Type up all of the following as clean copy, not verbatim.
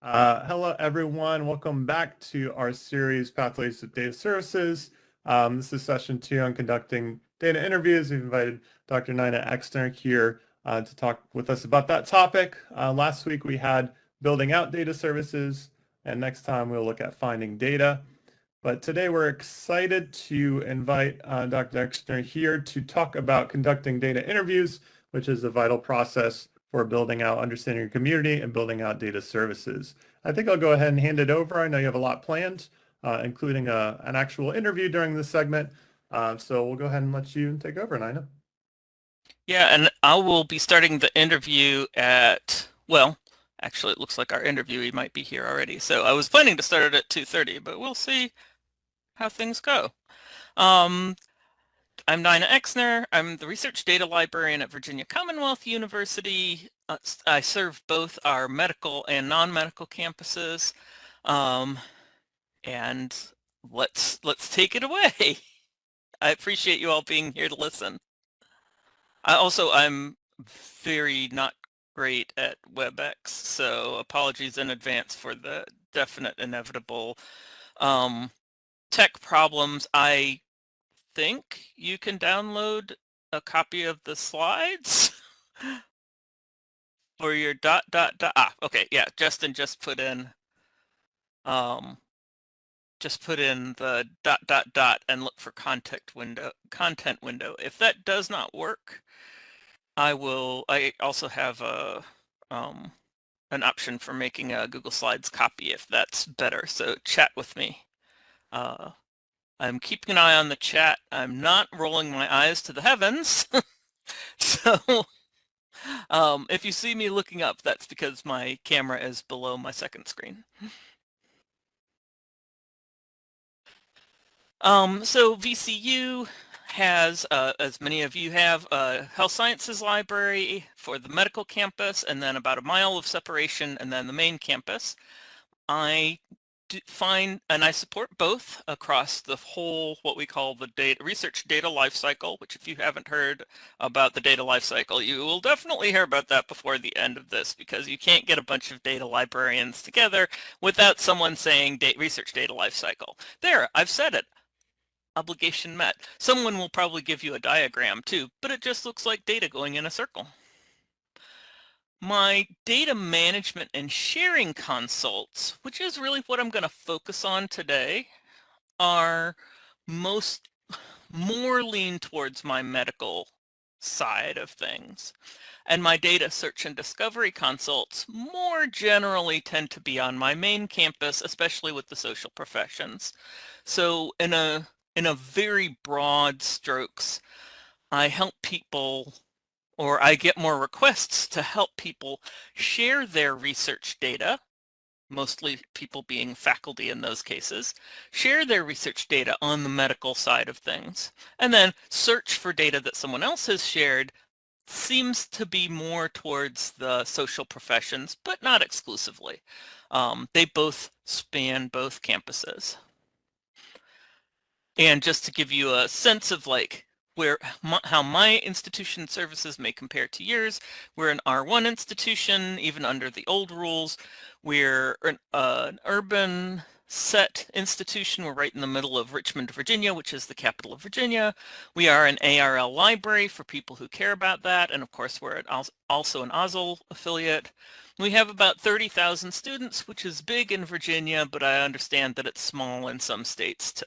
Hello, everyone. Welcome back to our series, Pathways to Data Services. This is session 2 on conducting data interviews. We've invited Dr. Nina Exner here to talk with us about that topic. Last week, we had building out data services, and next time we'll look at finding data. But today, we're excited to invite Dr. Exner here to talk about conducting data interviews, which is a vital process for building out understanding your community and building out data services. I think I'll go ahead and hand it over. I know you have a lot planned, including an actual interview during this segment. So we'll go ahead and let you take over, Nina. Yeah, and I will be starting the interview at, well, actually it looks like our interviewee might be here already. So I was planning to start it at 2:30, but we'll see how things go. I'm Nina Exner. I'm the Research Data Librarian at Virginia Commonwealth University. I serve both our medical and non-medical campuses. And let's take it away. I appreciate you all being here to listen. I'm very not great at WebEx, so apologies in advance for the definite inevitable tech problems. I think you can download a copy of the slides for your ... Okay, yeah, Justin just put in the ... and look for content window. If that does not work, I also have an option for making a Google Slides copy if that's better. So chat with me. I'm keeping an eye on the chat. I'm not rolling my eyes to the heavens. So if you see me looking up, that's because my camera is below my second screen. So VCU has, as many of you have, a health sciences library for the medical campus, and then about a mile of separation, and then the main campus. I find, and I support both across the whole, what we call the research data lifecycle, which if you haven't heard about the data lifecycle, you will definitely hear about that before the end of this, because you can't get a bunch of data librarians together without someone saying research data lifecycle. There, I've said it. Obligation met. Someone will probably give you a diagram too, but it just looks like data going in a circle. My data management and sharing consults, which is really what I'm going to focus on today, are more lean towards my medical side of things. And my data search and discovery consults more generally tend to be on my main campus, especially with the social professions. So in a very broad strokes, I help people, or I get more requests to help people share their research data, mostly people being faculty in those cases, share their research data on the medical side of things, and then search for data that someone else has shared seems to be more towards the social professions, but not exclusively. They both span both campuses. And just to give you a sense of like how my institution services may compare to yours, we're an R1 institution, even under the old rules. We're an urban set institution. We're right in the middle of Richmond, Virginia, which is the capital of Virginia. We are an ARL library for people who care about that. And of course, we're also an OSL affiliate. We have about 30,000 students, which is big in Virginia, but I understand that it's small in some states.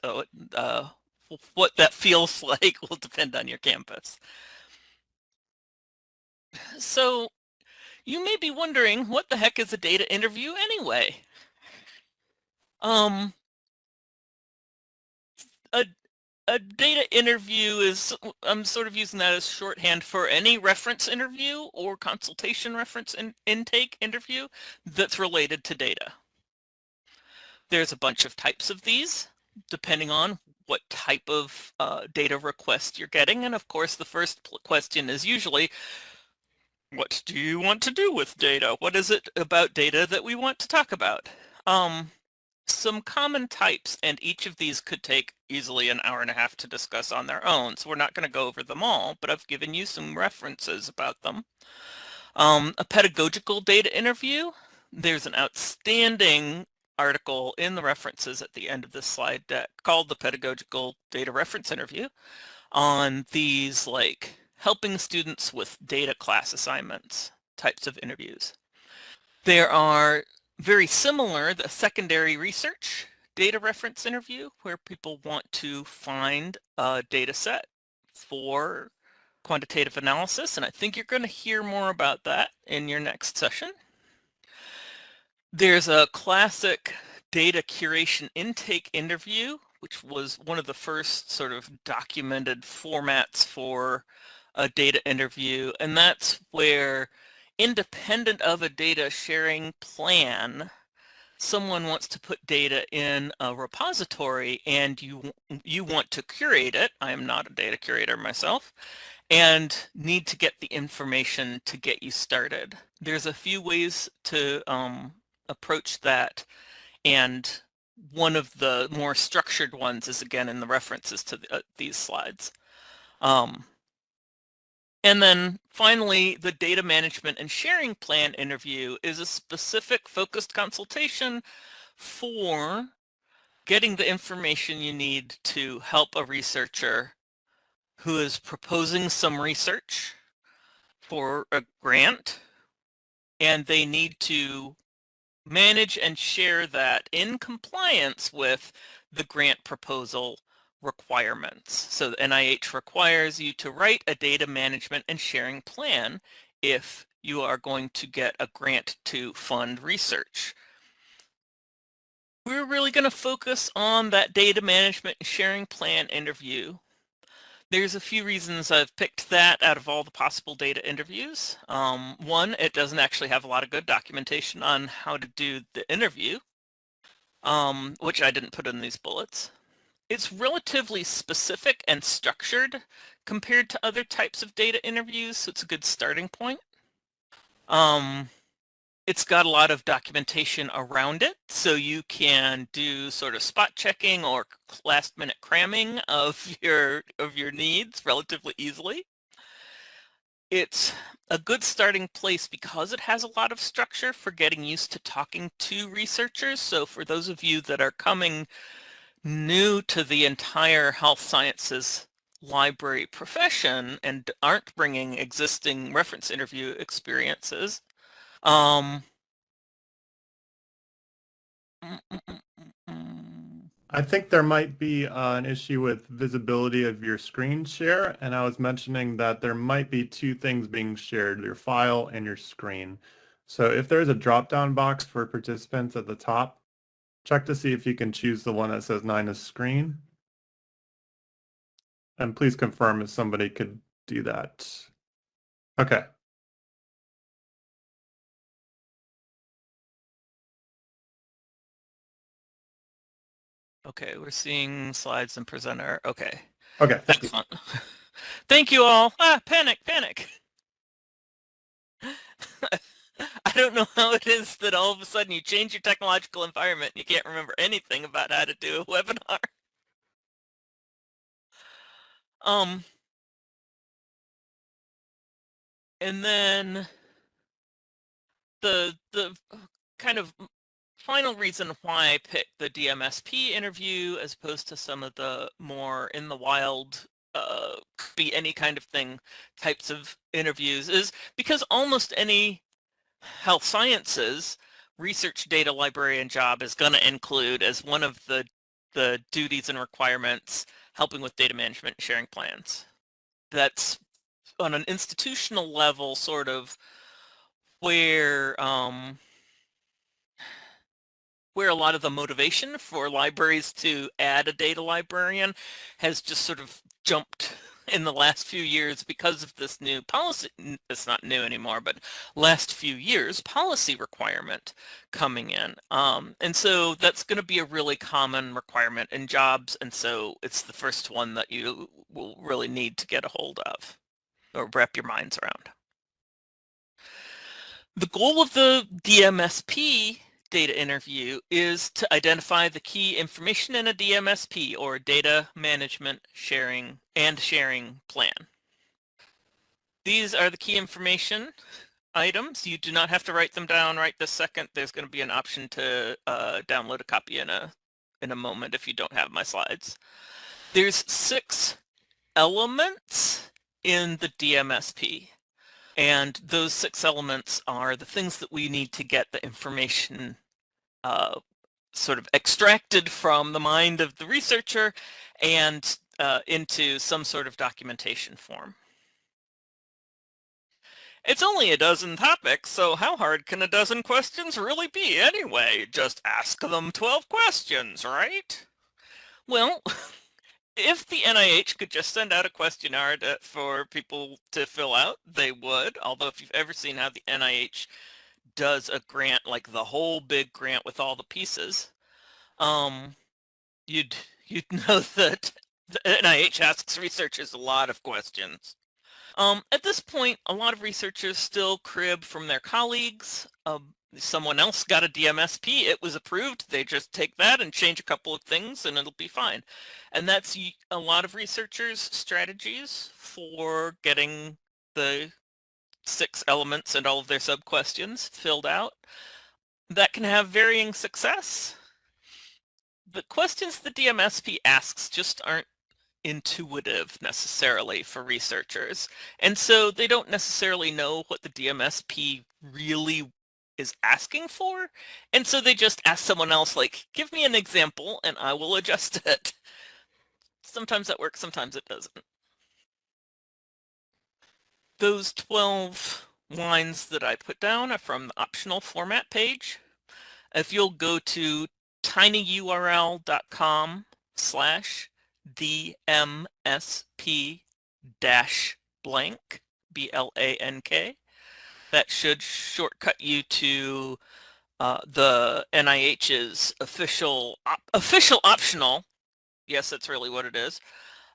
What that feels like will depend on your campus. So you may be wondering, what the heck is a data interview anyway? A data interview is, I'm sort of using that as shorthand for any reference interview or consultation reference intake interview that's related to data. There's a bunch of types of these, depending on what type of data request you're getting. And of course, the first question is usually, what do you want to do with data? What is it about data that we want to talk about? Some common types, and each of these could take easily an hour and a half to discuss on their own, so we're not going to go over them all, but I've given you some references about them. A pedagogical data interview. There's an outstanding article in the references at the end of this slide deck called the Pedagogical Data Reference Interview on these like helping students with data class assignments types of interviews. There are very similar, the secondary research data reference interview, where people want to find a data set for quantitative analysis, and I think you're going to hear more about that in your next session. There's a classic data curation intake interview, which was one of the first sort of documented formats for a data interview, and that's where, independent of a data sharing plan, someone wants to put data in a repository and you want to curate it. I am not a data curator myself, and need to get the information to get you started. There's a few ways to approach that, and one of the more structured ones is again in the references to these slides. And then finally, the data management and sharing plan interview is a specific focused consultation for getting the information you need to help a researcher who is proposing some research for a grant, and they need to manage and share that in compliance with the grant proposal requirements. So the NIH requires you to write a data management and sharing plan if you are going to get a grant to fund research. We're really going to focus on that data management and sharing plan interview. There's a few reasons I've picked that out of all the possible data interviews. One, it doesn't actually have a lot of good documentation on how to do the interview, which I didn't put in these bullets. It's relatively specific and structured compared to other types of data interviews, so it's a good starting point. It's got a lot of documentation around it, so you can do sort of spot checking or last-minute cramming of your needs relatively easily. It's a good starting place because it has a lot of structure for getting used to talking to researchers. So for those of you that are coming new to the entire health sciences library profession and aren't bringing existing reference interview experiences, I think there might be an issue with visibility of your screen share, and I was mentioning that there might be two things being shared, your file and your screen. So if there's a drop-down box for participants at the top, check to see if you can choose the one that says Nina's screen. And please confirm if somebody could do that. Okay. Okay, we're seeing slides and presenter. Okay. Okay. Excellent. Thank you all. Panic. I don't know how it is that all of a sudden you change your technological environment and you can't remember anything about how to do a webinar. And then the kind of final reason why I picked the DMSP interview as opposed to some of the more in the wild, be any kind of thing types of interviews is because almost any health sciences research data librarian job is going to include as one of the duties and requirements helping with data management and sharing plans. That's on an institutional level sort of where a lot of the motivation for libraries to add a data librarian has just sort of jumped in the last few years because of this new policy. It's not new anymore, but last few years policy requirement coming in. And so that's going to be a really common requirement in jobs. And so it's the first one that you will really need to get a hold of or wrap your minds around. The goal of the DMSP data interview is to identify the key information in a DMSP or data management sharing plan. These are the key information items. You do not have to write them down right this second. There's going to be an option to download a copy in a moment if you don't have my slides. There's 6 elements in the DMSP. And those 6 elements are the things that we need to get the information sort of extracted from the mind of the researcher and into some sort of documentation form. It's only a dozen topics, so how hard can a dozen questions really be anyway? Just ask them 12 questions, right? Well, if the NIH could just send out a questionnaire for people to fill out, they would. Although if you've ever seen how the NIH does a grant, like the whole big grant with all the pieces, you'd know that the NIH asks researchers a lot of questions. At this point, a lot of researchers still crib from their colleagues. Someone else got a DMSP, it was approved, they just take that and change a couple of things and it'll be fine. And that's a lot of researchers' strategies for getting the 6 elements and all of their sub-questions filled out. That can have varying success. The questions the DMSP asks just aren't intuitive necessarily for researchers, and so they don't necessarily know what the DMSP really is asking for, and so they just ask someone else, like, give me an example and I will adjust it. Sometimes that works, sometimes it doesn't. Those 12 lines that I put down are from the optional format page. If you'll go to tinyurl.com/DMSP-blank, BLANK, that should shortcut you to the NIH's official optional, yes, that's really what it is,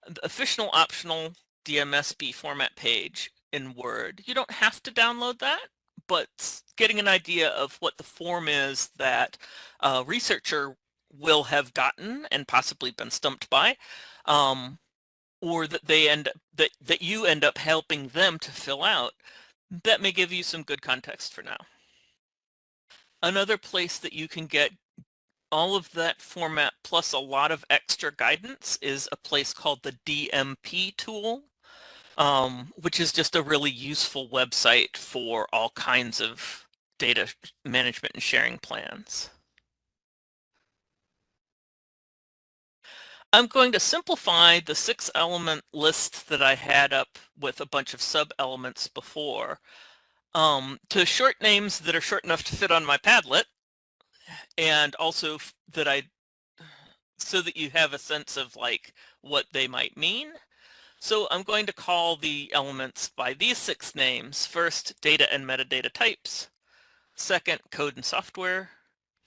the official optional DMSP format page in Word. You don't have to download that, but getting an idea of what the form is that a researcher will have gotten and possibly been stumped by, or that that you end up helping them to fill out, that may give you some good context for now. Another place that you can get all of that format plus a lot of extra guidance is a place called the DMP tool, which is just a really useful website for all kinds of data management and sharing plans. I'm going to simplify the 6-element list that I had up with a bunch of sub-elements before to short names that are short enough to fit on my Padlet, and also so that you have a sense of like what they might mean. So I'm going to call the elements by these 6 names. First, data and metadata types. Second, code and software.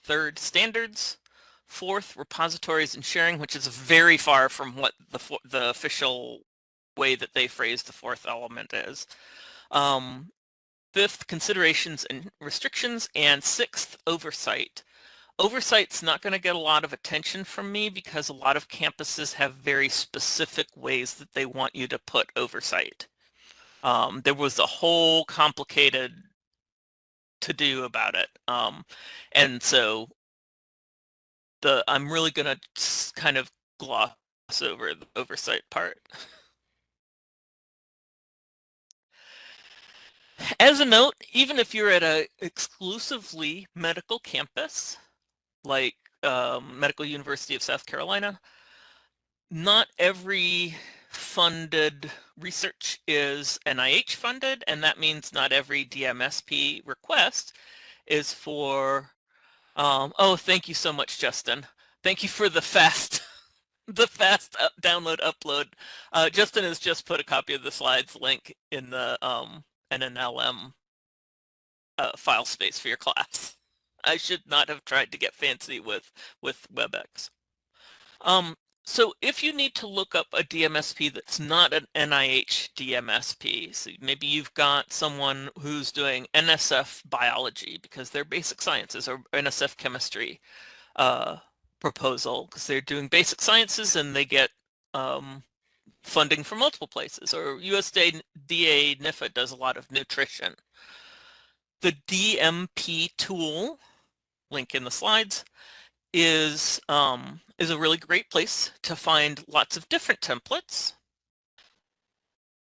Third, standards. Fourth, repositories and sharing, which is very far from what the official way that they phrase the 4th element is. 5th, considerations and restrictions. And 6th, oversight. Oversight's not going to get a lot of attention from me because a lot of campuses have very specific ways that they want you to put oversight. There was a whole complicated to-do about it. And so I'm really going to kind of gloss over the oversight part. As a note, even if you're at an exclusively medical campus, like Medical University of South Carolina, not every funded research is NIH funded, and that means not every DMSP request is for, oh, thank you so much, Justin. Thank you for the fast download upload. Justin has just put a copy of the slides link in the NNLM file space for your class. I should not have tried to get fancy with WebEx. So if you need to look up a DMSP that's not an NIH DMSP, so maybe you've got someone who's doing NSF biology because they're basic sciences, or NSF chemistry proposal because they're doing basic sciences and they get funding from multiple places, or USDA NIFA does a lot of nutrition. The DMP tool, link in the slides, is a really great place to find lots of different templates.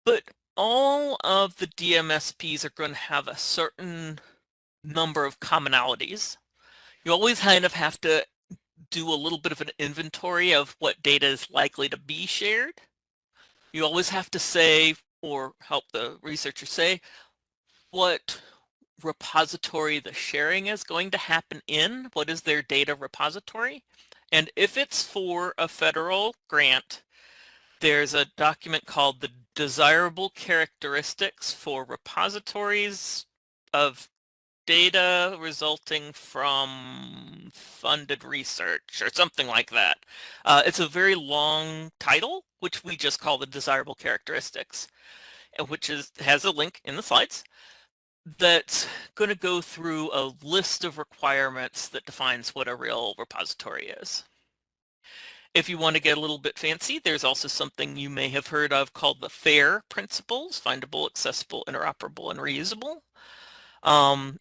But all of the DMSPs are going to have a certain number of commonalities. You always kind of have to do a little bit of an inventory of what data is likely to be shared. You always have to say, or help the researcher say, what repository the sharing is going to happen in, what is their data repository. And if it's for a federal grant, there's a document called the Desirable Characteristics for Repositories of Data Resulting from Funded Research, or something like that. It's a very long title, which we just call the Desirable Characteristics, which has a link in the slides that's going to go through a list of requirements that defines what a real repository is. If you want to get a little bit fancy, there's also something you may have heard of called the FAIR principles: findable, accessible, interoperable, and reusable.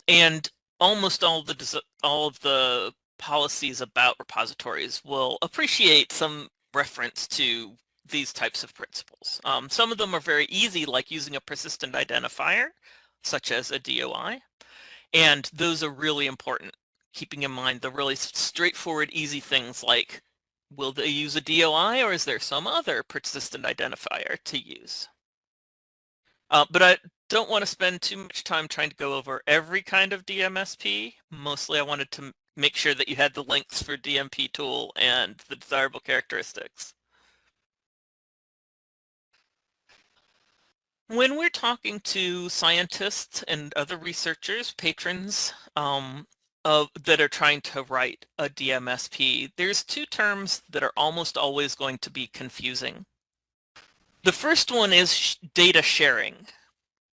And almost all of the policies about repositories will appreciate some reference to these types of principles. Some of them are very easy, like using a persistent identifier, such as a DOI. And those are really important, keeping in mind the really straightforward, easy things like, will they use a DOI or is there some other persistent identifier to use? But I don't want to spend too much time trying to go over every kind of DMSP. Mostly I wanted to make sure that you had the links for DMP tool and the desirable characteristics. When we're talking to scientists and other researchers, patrons that are trying to write a DMSP, there's two terms that are almost always going to be confusing. The first one is data sharing.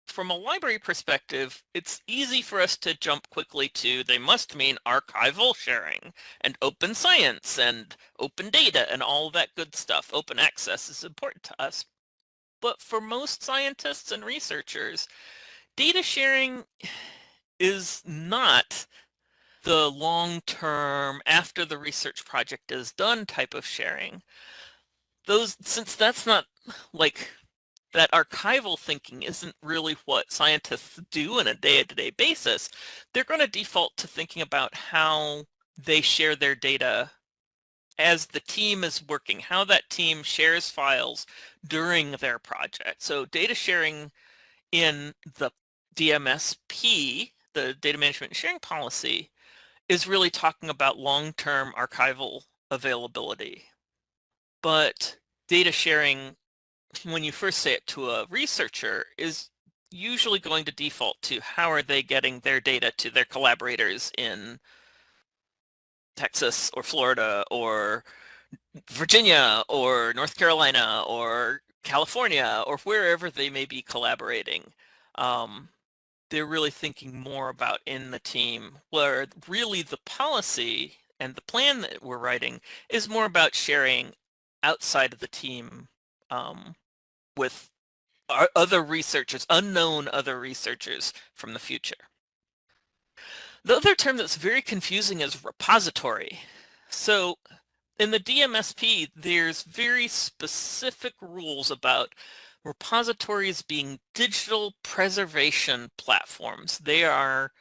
From a library perspective, it's easy for us to jump quickly to they must mean archival sharing and open science and open data and all that good stuff. Open access is important to us. But for most scientists and researchers, data sharing is not the long-term, after the research project is done type of sharing. Since that's not like that archival thinking isn't really what scientists do on a day-to-day basis, they're going to default to thinking about how they share their data as the team is working, how that team shares files during their project. So data sharing in the DMSP, the Data Management and Sharing Policy, is really talking about long-term archival availability. But data sharing, when you first say it to a researcher, is usually going to default to how are they getting their data to their collaborators in Texas or Florida or Virginia or North Carolina or California or wherever they may be collaborating. They're really thinking more about in the team, where really the policy and the plan that we're writing is more about sharing outside of the team with our other researchers, unknown other researchers from the future. The other term that's very confusing is repository. So in the DMSP, there's very specific rules about repositories being digital preservation platforms. They are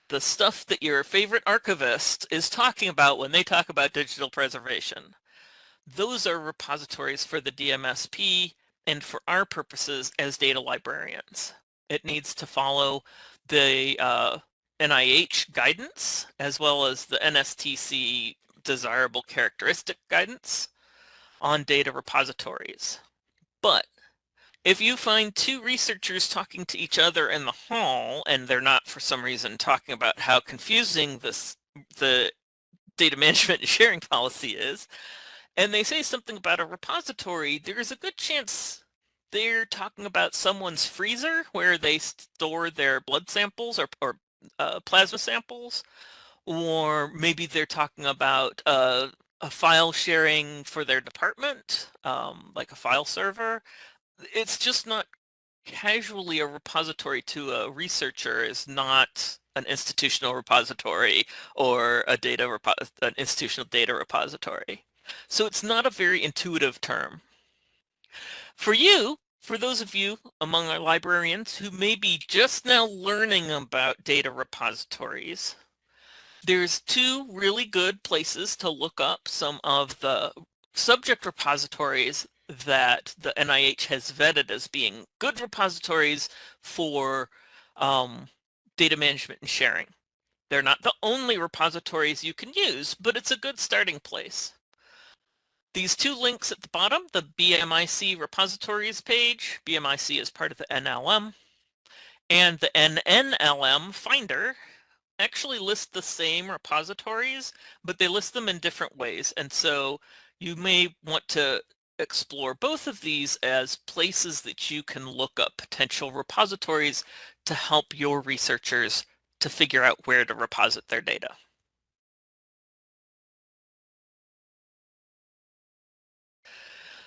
the stuff that your favorite archivist is talking about when they talk about digital preservation. Those are repositories for the DMSP and for our purposes as data librarians. It needs to follow the NIH guidance as well as the NSTC desirable characteristic guidance on data repositories. But if you find two researchers talking to each other in the hall and they're not for some reason talking about how confusing the data management and sharing policy is, and they say something about a repository, there's a good chance they're talking about someone's freezer where they store their blood samples or plasma samples, or maybe they're talking about a file sharing for their department, like a file server. It's just not casually a repository to a researcher is not an institutional repository or an institutional data repository. So it's not a very intuitive term. For those of you among our librarians who may be just now learning about data repositories, there's two really good places to look up some of the subject repositories that the NIH has vetted as being good repositories for data management and sharing. They're not the only repositories you can use, but it's a good starting place. These two links at the bottom, the BMIC repositories page, BMIC is part of the NLM, and the NNLM Finder actually list the same repositories, but they list them in different ways. And so you may want to explore both of these as places that you can look up potential repositories to help your researchers to figure out where to reposit their data.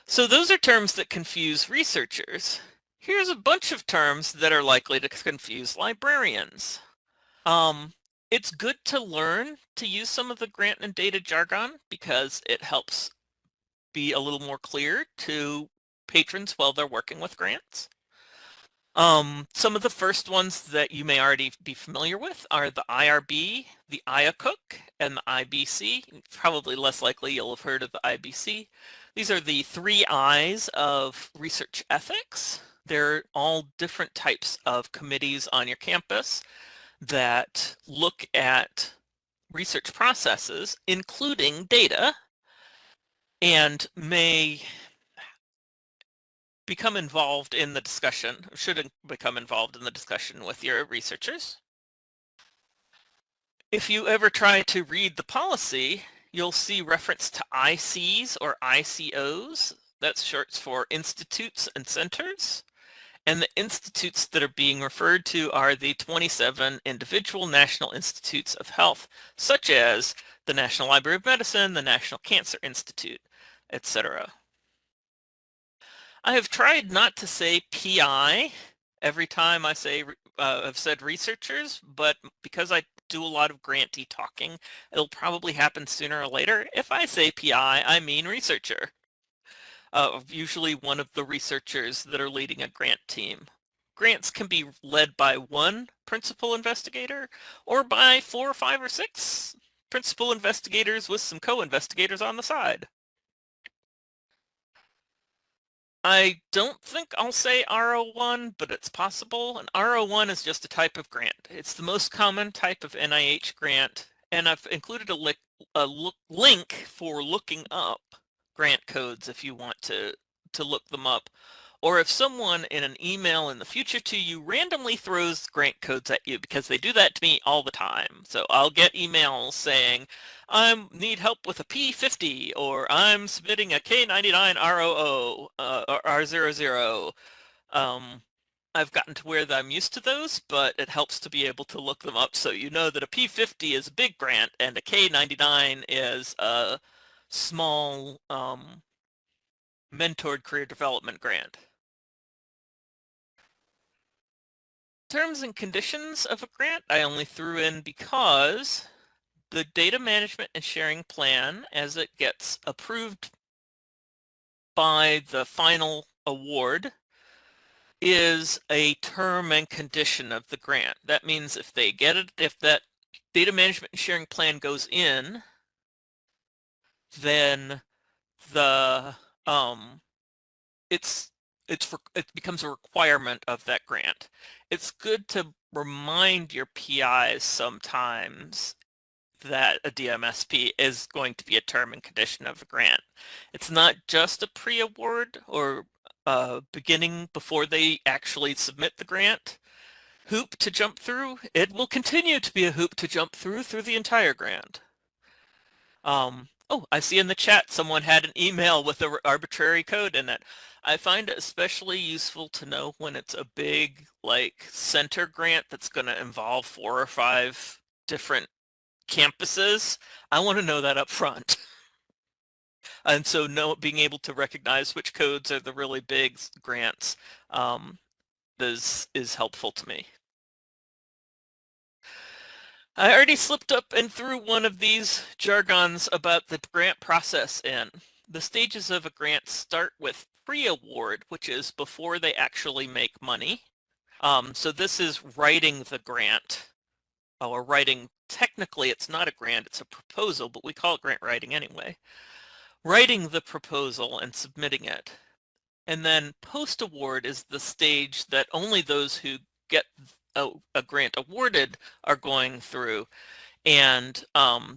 So those are terms that confuse researchers. Here's a bunch of terms that are likely to confuse librarians. It's good to learn to use some of the grant and data jargon because it helps be a little more clear to patrons while they're working with grants. Some of the first ones that you may already be familiar with are the IRB, the IACUC, and the IBC. Probably less likely you'll have heard of the IBC. These are the 3 I's of research ethics. They're all different types of committees on your campus that look at research processes, including data, and may become involved in the discussion, should become involved in the discussion with your researchers. If you ever try to read the policy, you'll see reference to ICs or ICOs. That's short for institutes and centers. And the institutes that are being referred to are the 27 individual National Institutes of Health, such as the National Library of Medicine, the National Cancer Institute, etc. I have tried not to say PI every time I say I've said researchers, but because I do a lot of grantee talking, it'll probably happen sooner or later. If I say PI, I mean researcher. Usually one of the researchers that are leading a grant team. Grants can be led by one principal investigator or by 4 or 5 or 6 principal investigators with some co-investigators on the side. I don't think I'll say R01, but it's possible. An R01 is just a type of grant. It's the most common type of NIH grant, and I've included a link for looking up grant codes if you want to look them up. Or if someone in an email in the future to you randomly throws grant codes at you, because they do that to me all the time. So I'll get emails saying, I need help with a P50, or I'm submitting a K99 ROO, or R00. I've gotten to where I'm used to those, but it helps to be able to look them up so you know that a P50 is a big grant and a K99 is a small mentored career development grant. Terms and conditions of a grant I only threw in because the data management and sharing plan, as it gets approved by the final award, is a term and condition of the grant. That means if they get it, if that data management and sharing plan goes in, then the it becomes a requirement of that grant. It's good to remind your PIs sometimes that a DMSP is going to be a term and condition of a grant. It's not just a pre-award or beginning before they actually submit the grant hoop to jump through. It will continue to be a hoop to jump through the entire grant. Oh, I see in the chat someone had an email with an arbitrary code in it. I find it especially useful to know when it's a big, like, center grant that's going to involve 4 or 5 different campuses. I want to know that up front. And so being able to recognize which codes are the really big grants is helpful to me. I already slipped up and threw one of these jargons about the grant process in. The stages of a grant start with pre-award, which is before they actually make money. So this is writing the grant, or writing, technically it's not a grant, it's a proposal, but we call it grant writing anyway. Writing the proposal and submitting it. And then post-award is the stage that only those who get a grant awarded are going through. And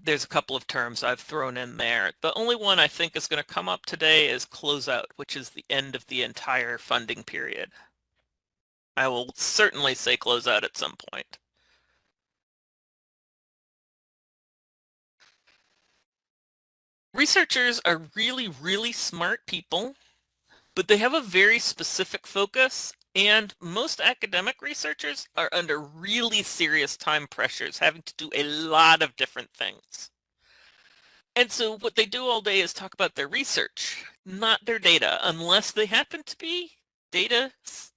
there's a couple of terms I've thrown in there. The only one I think is going to come up today is closeout, which is the end of the entire funding period. I will certainly say closeout at some point. Researchers are really, really smart people, but they have a very specific focus, and most academic researchers are under really serious time pressures, having to do a lot of different things. And so what they do all day is talk about their research, not their data, unless they happen to be data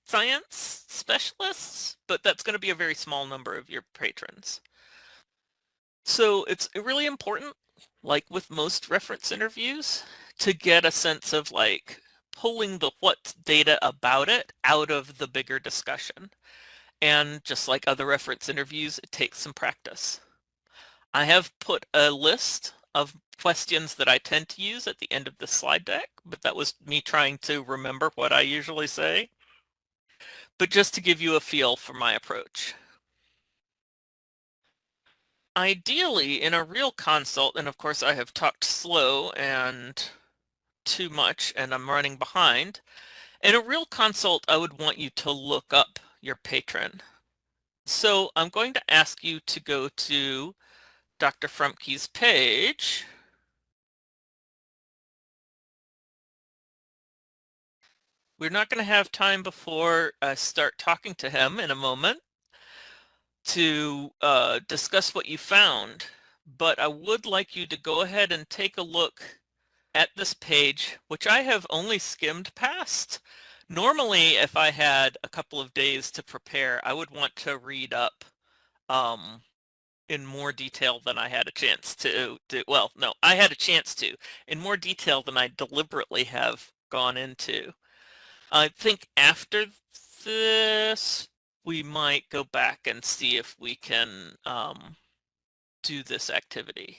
science specialists, but that's going to be a very small number of your patrons. So it's really important, like with most reference interviews, to get a sense of like pulling the what data about it out of the bigger discussion. And just like other reference interviews, it takes some practice. I have put a list of questions that I tend to use at the end of the slide deck, but that was me trying to remember what I usually say. But just to give you a feel for my approach. Ideally, in a real consult, and of course I have talked slow and too much and I'm running behind, in a real consult I would want you to look up your patron. So I'm going to ask you to go to Dr. Frumke's page. We're not going to have time before I start talking to him in a moment to discuss what you found, but I would like you to go ahead and take a look at this page, which I have only skimmed past. Normally, if I had a couple of days to prepare, I would want to read up in more detail than I had a chance to. Well, no, I had a chance to, in more detail than I deliberately have gone into. I think after this, we might go back and see if we can do this activity.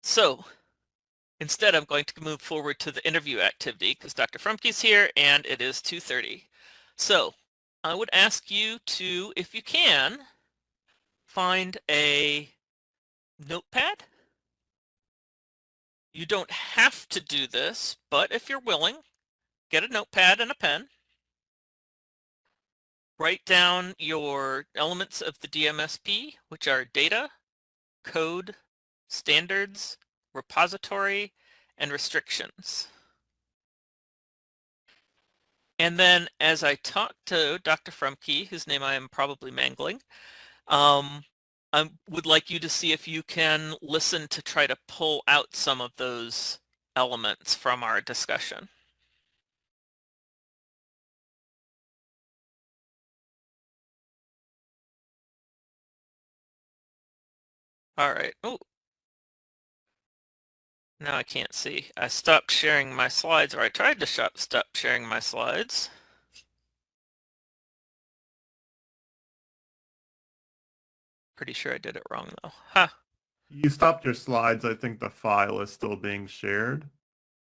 So instead, I'm going to move forward to the interview activity because Dr. Frumke's here and it is 2:30. So I would ask you to, if you can, find a notepad. You don't have to do this, but if you're willing, get a notepad and a pen. Write down your elements of the DMSP, which are data, code, standards, repository, and restrictions. And then as I talk to Dr. Frumke, whose name I am probably mangling, I would like you to see if you can listen to try to pull out some of those elements from our discussion. All right. Oh, now I can't see. I stopped sharing my slides, or I tried to stop sharing my slides. Pretty sure I did it wrong though. Huh. You stopped your slides. I think the file is still being shared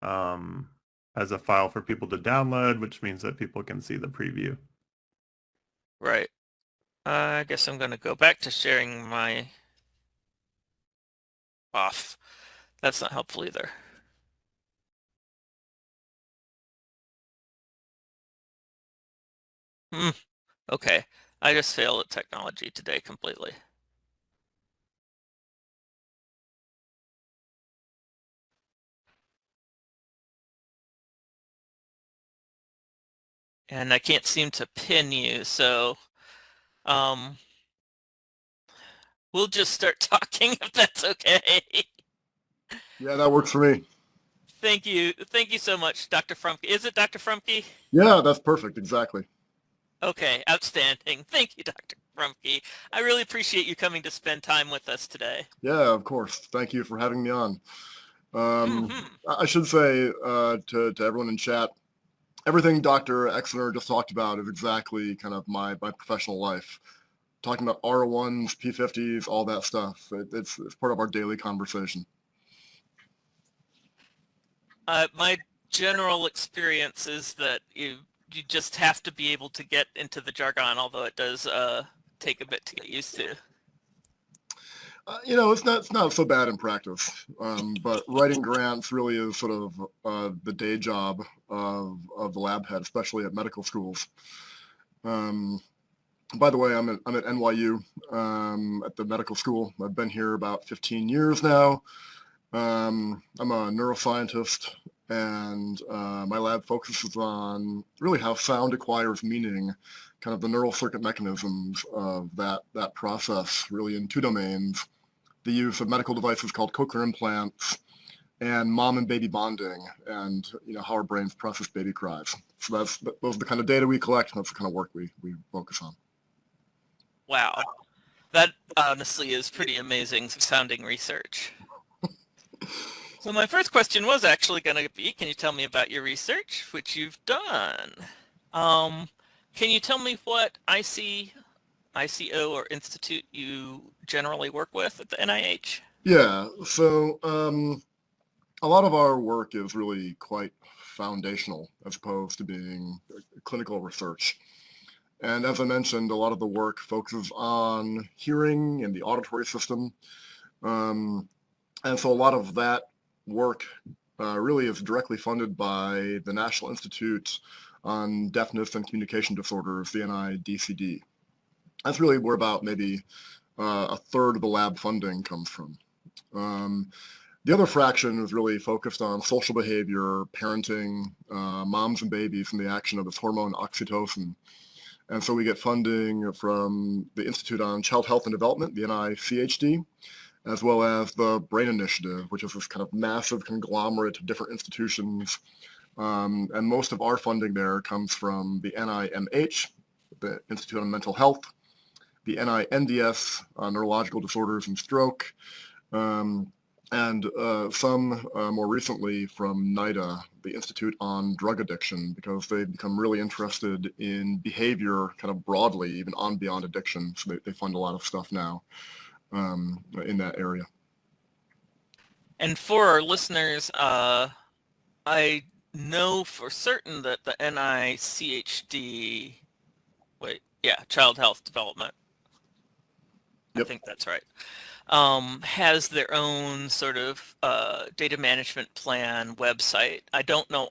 as a file for people to download, which means that people can see the preview. Right. I guess I'm going to go back to sharing my off. That's not helpful either. Okay. I just failed at technology today completely. And I can't seem to pin you, so we'll just start talking if that's okay. Yeah, that works for me. Thank you. Thank you so much, Dr. Frumke. Is it Dr. Frumke? Yeah, that's perfect. Exactly. Okay, outstanding. Thank you, Dr. Frumke. I really appreciate you coming to spend time with us today. Yeah, of course. Thank you for having me on. Hmm. I should say to everyone in chat, everything Dr. Exner just talked about is exactly kind of my professional life. Talking about R1s, P50s, all that stuff. It's part of our daily conversation. My general experience is that you just have to be able to get into the jargon, although it does take a bit to get used to. It's not so bad in practice, but writing grants really is sort of the day job of the lab head, especially at medical schools. By the way, I'm at NYU at the medical school. I've been here about 15 years now. I'm a neuroscientist, and my lab focuses on really how sound acquires meaning, kind of the neural circuit mechanisms of that process, really in two domains: the use of medical devices called cochlear implants and mom and baby bonding, and how our brains process baby cries. So those are the kind of data we collect, and that's the kind of work we focus on. Wow. That honestly is pretty amazing sounding research. So my first question was actually going to be, can you tell me about your research, which you've done? Can you tell me what ICO or institute you generally work with at the NIH? Yeah, so a lot of our work is really quite foundational as opposed to being clinical research. And as I mentioned, a lot of the work focuses on hearing and the auditory system. And so a lot of that work really is directly funded by the National Institute on Deafness and Communication Disorders, the NIDCD. That's really where about maybe a third of the lab funding comes from. The other fraction is really focused on social behavior, parenting, moms and babies, and the action of this hormone oxytocin. And so we get funding from the Institute on Child Health and Development, the NICHD, as well as the Brain Initiative, which is this kind of massive conglomerate of different institutions. And most of our funding there comes from the NIMH, the Institute on Mental Health, the NINDS, Neurological Disorders and Stroke, and some more recently from NIDA, the Institute on Drug Addiction, because they've become really interested in behavior kind of broadly, even on beyond addiction. So they fund a lot of stuff now in that area. And for our listeners, I know for certain that the NICHD, Child Health Development, Yep. I think that's right, has their own sort of data management plan website. I don't know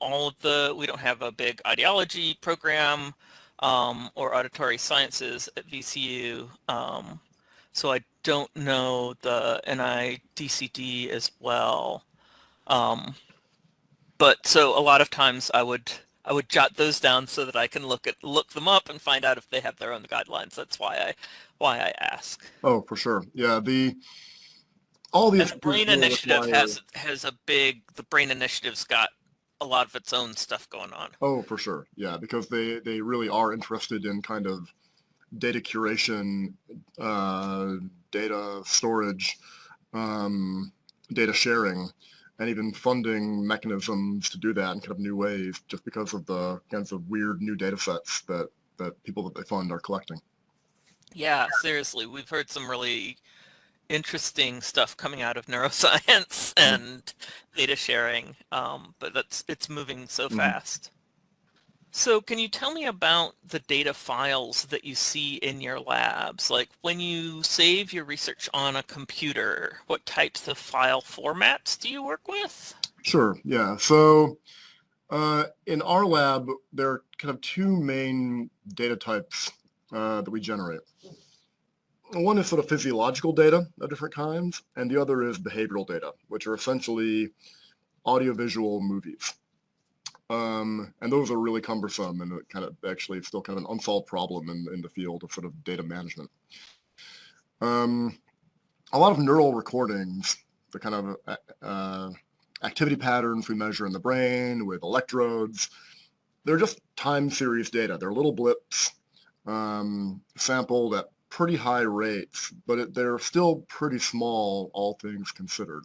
we don't have a big audiology program or auditory sciences at VCU, so I don't know the NIDCD as well. But so a lot of times I would jot those down so that I can look them up and find out if they have their own guidelines. That's why I ask. Oh, for sure. Yeah, all these. And the Brain Initiative the Brain Initiative's got a lot of its own stuff going on. Oh, for sure. Yeah, because they really are interested in kind of data curation, data storage, data sharing, and even funding mechanisms to do that in kind of new ways, just because of the kinds of weird new data sets that people that they fund are collecting. Yeah, seriously, we've heard some really interesting stuff coming out of neuroscience and data sharing, but it's moving so fast. So can you tell me about the data files that you see in your labs? Like when you save your research on a computer, what types of file formats do you work with? Sure, yeah. So in our lab, there are kind of two main data types that we generate. One is sort of physiological data of different kinds, and the other is behavioral data, which are essentially audiovisual movies. And those are really cumbersome, and it kind of actually it's still kind of an unsolved problem in the field of sort of data management. A lot of neural recordings the kind of activity patterns we measure in the brain with electrodes. They're just time series data. They're little blips sampled at pretty high rates, but they're still pretty small, all things considered.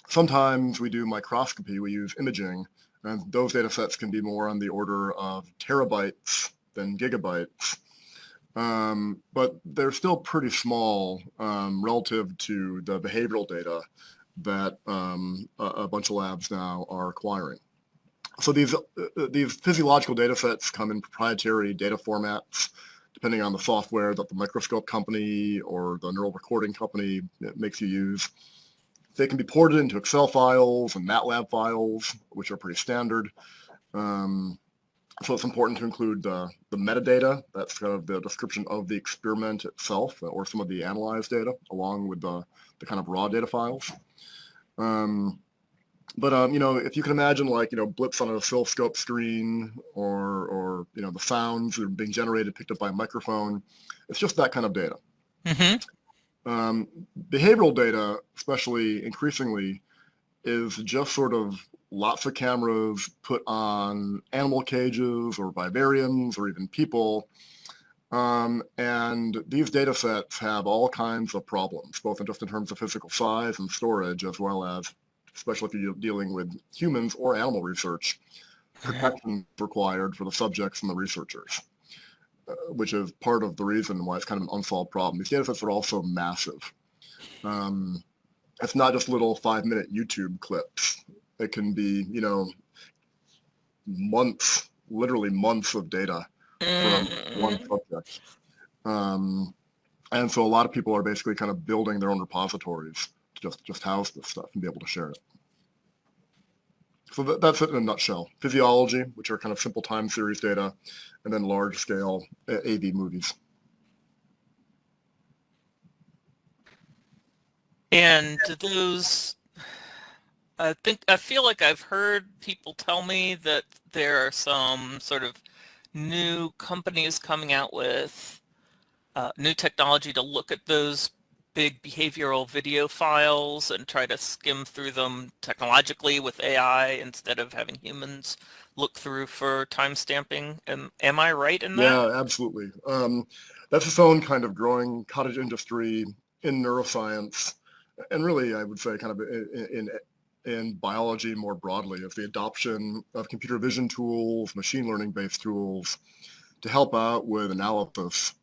Sometimes we do microscopy, we use imaging, and those data sets can be more on the order of terabytes than gigabytes. But they're still pretty small relative to the behavioral data that a bunch of labs now are acquiring. So these physiological data sets come in proprietary data formats, depending on the software that the microscope company or the neural recording company makes you use. They can be ported into Excel files and MATLAB files, which are pretty standard. So it's important to include the metadata, that's kind of the description of the experiment itself, or some of the analyzed data, along with the kind of raw data files. If you can imagine, like, blips on an oscilloscope screen, or the sounds that are being generated, picked up by a microphone, it's just that kind of data. Mm-hmm. Behavioral data, especially increasingly, is just sort of lots of cameras put on animal cages or vivariums or even people. And these data sets have all kinds of problems, both just in terms of physical size and storage, as well as, especially if you're dealing with humans or animal research, protection required for the subjects and the researchers, which is part of the reason why it's kind of an unsolved problem. These data sets are also massive. It's not just little 5-minute YouTube clips. It can be, months, literally months of data from one subject. And so a lot of people are basically kind of building their own repositories to just house this stuff and be able to share it. So that's it in a nutshell. Physiology, which are kind of simple time series data, and then large scale AV movies. And those, I feel like I've heard people tell me that there are some sort of new companies coming out with new technology to look at those big behavioral video files and try to skim through them technologically with AI instead of having humans look through for time stamping. Am I right in that? Yeah, absolutely. That's its own kind of growing cottage industry in neuroscience, and really, I would say, kind of in biology more broadly, of the adoption of computer vision tools, machine learning-based tools to help out with analysis.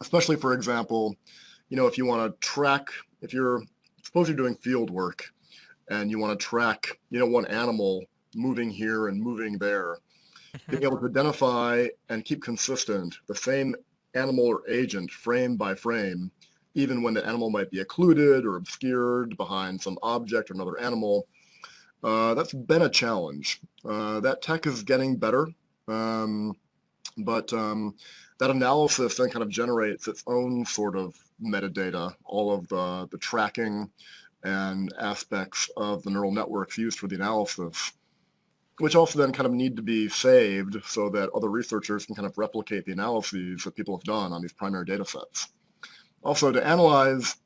Especially, for example, if you want to track, suppose you're doing field work and you want to track, one animal moving here and moving there, being able to identify and keep consistent the same animal or agent frame by frame, even when the animal might be occluded or obscured behind some object or another animal, that's been a challenge. That tech is getting better, but that analysis then kind of generates its own sort of metadata, all of the tracking and aspects of the neural networks used for the analysis, which also then kind of need to be saved so that other researchers can kind of replicate the analyses that people have done on these primary data sets. Also, to analyze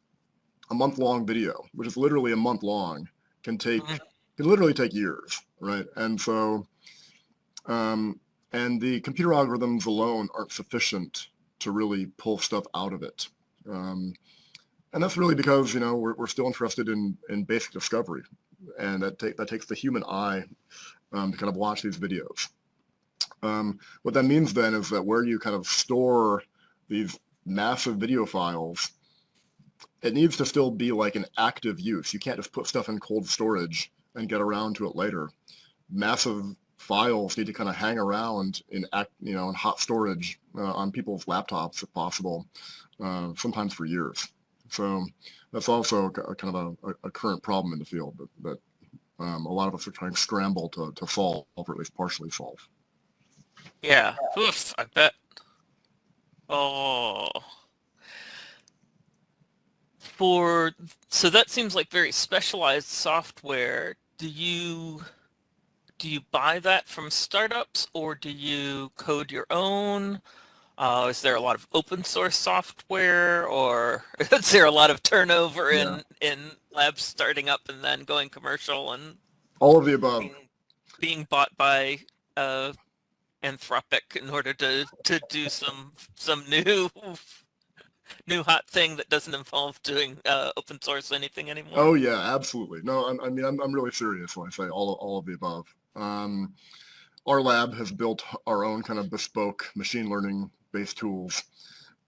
a month-long video, which is literally a month long, can literally take years, right? And so, and the computer algorithms alone aren't sufficient to really pull stuff out of it. And that's really because, we're still interested in basic discovery, and that takes the human eye to kind of watch these videos. What that means then is that where you kind of store these massive video files, it needs to still be like an active use. You can't just put stuff in cold storage and get around to it later. Massive files need to kind of hang around in hot storage on people's laptops if possible, sometimes for years. So that's also kind of a current problem in the field that a lot of us are trying to scramble to solve, or at least partially solve. Yeah, oof, I bet. Oh. So that seems like very specialized software. Do you buy that from startups, or do you code your own? Is there a lot of open source software, or is there a lot of turnover Yeah. in labs starting up and then going commercial and All of the above. being bought by Anthropic in order to do some new hot thing that doesn't involve doing open source anything anymore? Oh yeah, absolutely. No, I'm really serious when I say all of the above. Our lab has built our own kind of bespoke machine learning based tools.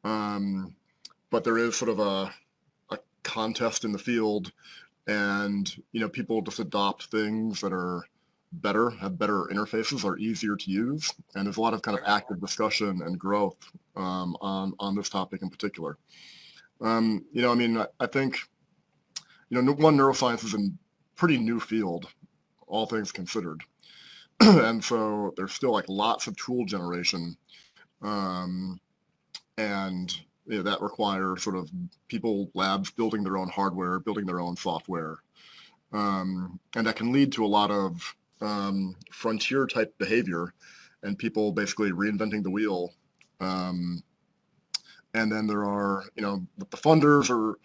But there is sort of a contest in the field, and people just adopt things that are better, have better interfaces, are easier to use, and there's a lot of kind of active discussion and growth on this topic in particular. I think one, neuroscience is a pretty new field, all things considered, and so there's still like lots of tool generation, and that requires sort of people, labs building their own hardware, building their own software, and that can lead to a lot of frontier type behavior and people basically reinventing the wheel. And then there are, the funders are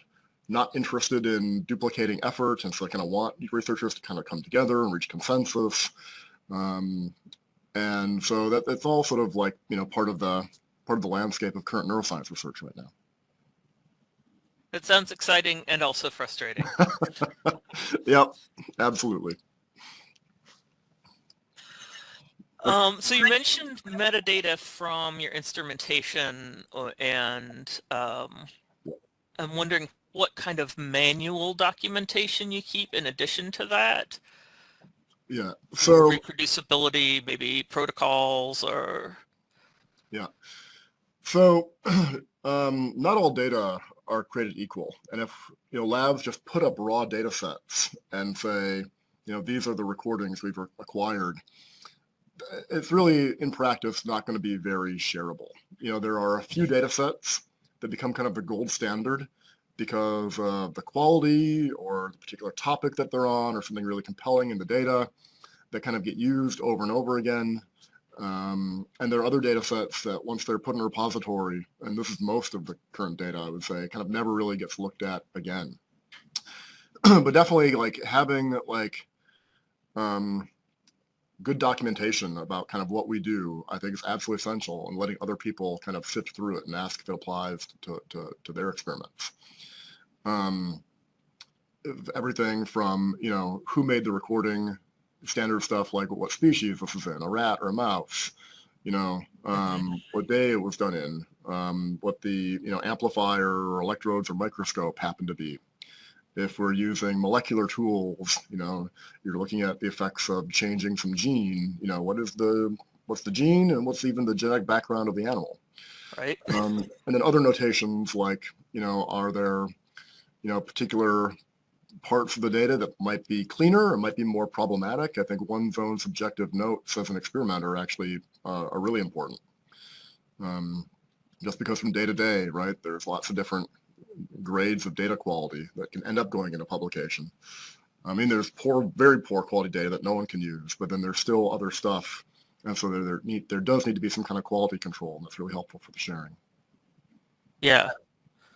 not interested in duplicating effort, and so they kind of want researchers to kind of come together and reach consensus. And so that's all sort of like, part of the landscape of current neuroscience research right now. It sounds exciting and also frustrating. Yep, absolutely. So you mentioned metadata from your instrumentation, and I'm wondering what kind of manual documentation you keep in addition to that? Yeah, so reproducibility, maybe protocols, or... Yeah. So not all data are created equal. And if labs just put up raw data sets and say, these are the recordings we've acquired, it's really, in practice, not going to be very shareable. There are a few data sets that become kind of the gold standard because of the quality or the particular topic that they're on or something really compelling in the data that kind of get used over and over again. And there are other data sets that once they're put in a repository, and this is most of the current data, I would say, kind of never really gets looked at again. But definitely like having like good documentation about kind of what we do, I think is absolutely essential, and letting other people kind of sift through it and ask if it applies to their experiments. Everything from, who made the recording, standard stuff like what species this is in, a rat or a mouse, what day it was done in, what the, amplifier or electrodes or microscope happen to be. If we're using molecular tools, you're looking at the effects of changing some gene, what's the gene and what's even the genetic background of the animal. Right. And then other notations like, are there, particular parts of the data that might be cleaner or might be more problematic. I think one's own subjective notes as an experimenter actually are really important. Just because from day to day, right, there's lots of different grades of data quality that can end up going into publication. I mean, there's very poor quality data that no one can use, but then there's still other stuff. And so there does need to be some kind of quality control, and that's really helpful for the sharing. Yeah.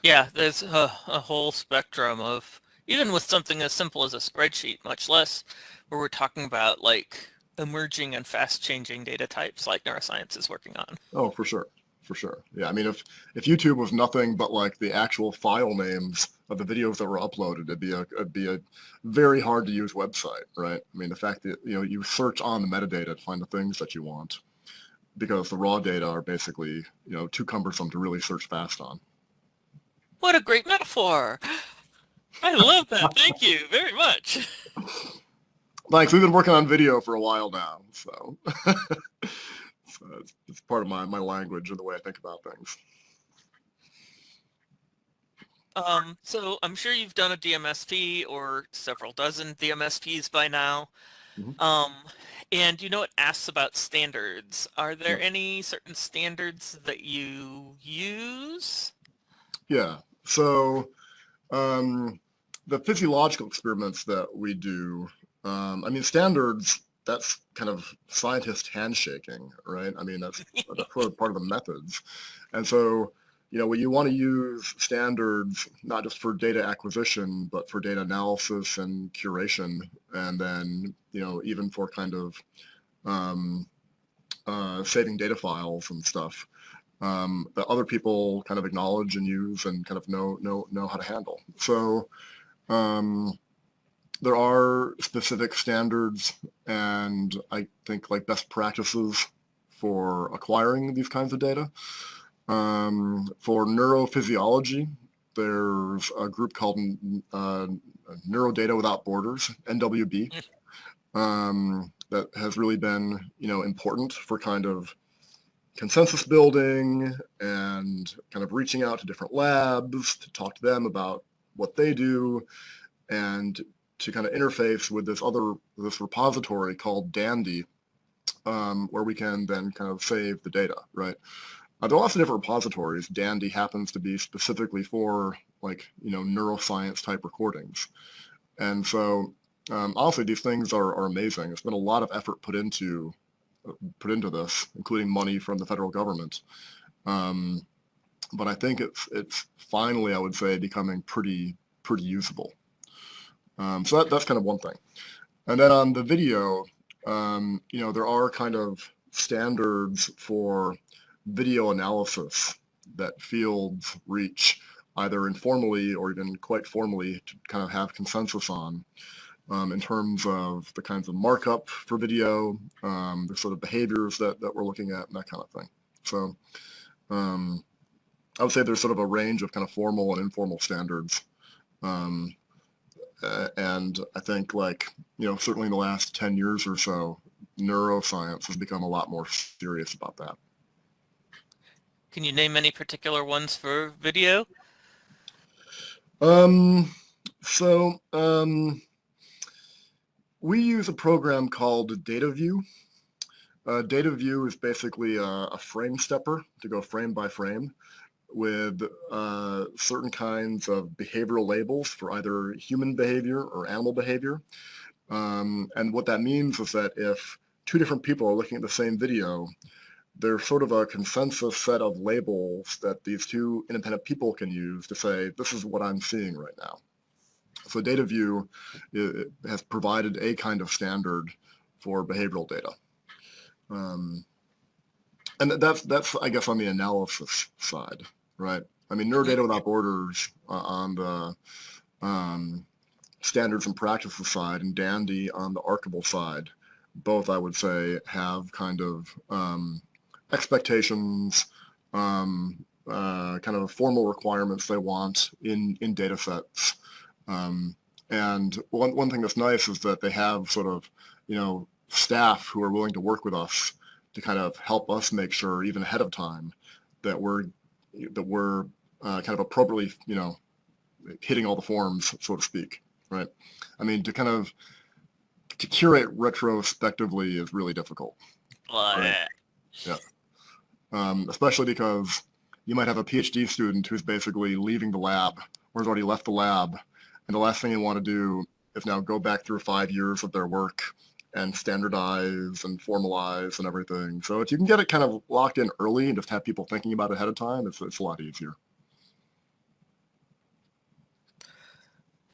Yeah, there's a whole spectrum of, even with something as simple as a spreadsheet, much less where we're talking about like emerging and fast changing data types like neuroscience is working on. Oh, for sure. For sure. Yeah. I mean, if YouTube was nothing but like the actual file names of the videos that were uploaded, it'd be a very hard to use website, right? I mean, the fact that, you search on the metadata to find the things that you want because the raw data are basically, too cumbersome to really search fast on. What a great metaphor. I love that. Thank you very much. Thanks. We've been working on video for a while now, so, so it's part of my language and the way I think about things. So I'm sure you've done a DMSP or several dozen DMSPs by now. Mm-hmm. And it asks about standards. Are there any certain standards that you use? Yeah. So the physiological experiments that we do, standards, that's kind of scientist handshaking, right? I mean, that's sort of part of the methods. And so, when you want to use standards, not just for data acquisition, but for data analysis and curation, and then, even for kind of saving data files and stuff, that other people kind of acknowledge and use and kind of know how to handle. So there are specific standards and I think like best practices for acquiring these kinds of data. For neurophysiology, there's a group called Neurodata Without Borders, NWB, that has really been, important for kind of consensus building and kind of reaching out to different labs to talk to them about what they do and to kind of interface with this repository called Dandy, where we can then kind of save the data, right? There are lots of different repositories. Dandy happens to be specifically for neuroscience type recordings. And so honestly, these things are amazing. There's been a lot of effort put into this, including money from the federal government. But I think it's finally, I would say, becoming pretty usable. So that's kind of one thing. And then on the video, there are kind of standards for video analysis that fields reach either informally or even quite formally to kind of have consensus on. In terms of the kinds of markup for video, the sort of behaviors that we're looking at and that kind of thing. So I would say there's sort of a range of kind of formal and informal standards. And I think certainly in the last 10 years or so, neuroscience has become a lot more serious about that. Can you name any particular ones for video? We use a program called DataView. DataView is basically a frame stepper to go frame by frame with certain kinds of behavioral labels for either human behavior or animal behavior. And what that means is that if two different people are looking at the same video, there's sort of a consensus set of labels that these two independent people can use to say, this is what I'm seeing right now. So DataView has provided a kind of standard for behavioral data. And that's, I guess, on the analysis side, right? I mean, Neurodata Without Borders on the standards and practices side and Dandy on the archival side, both, I would say, have kind of expectations, kind of formal requirements they want in data sets. And one thing that's nice is that they have sort of, staff who are willing to work with us to kind of help us make sure even ahead of time that we're kind of appropriately, hitting all the forms, so to speak, right? I mean, to curate retrospectively is really difficult. Right? Yeah. Especially because you might have a PhD student who's basically leaving the lab or has already left the lab. And the last thing you want to do is now go back through 5 years of their work and standardize and formalize and everything. So if you can get it kind of locked in early and just have people thinking about it ahead of time, it's a lot easier.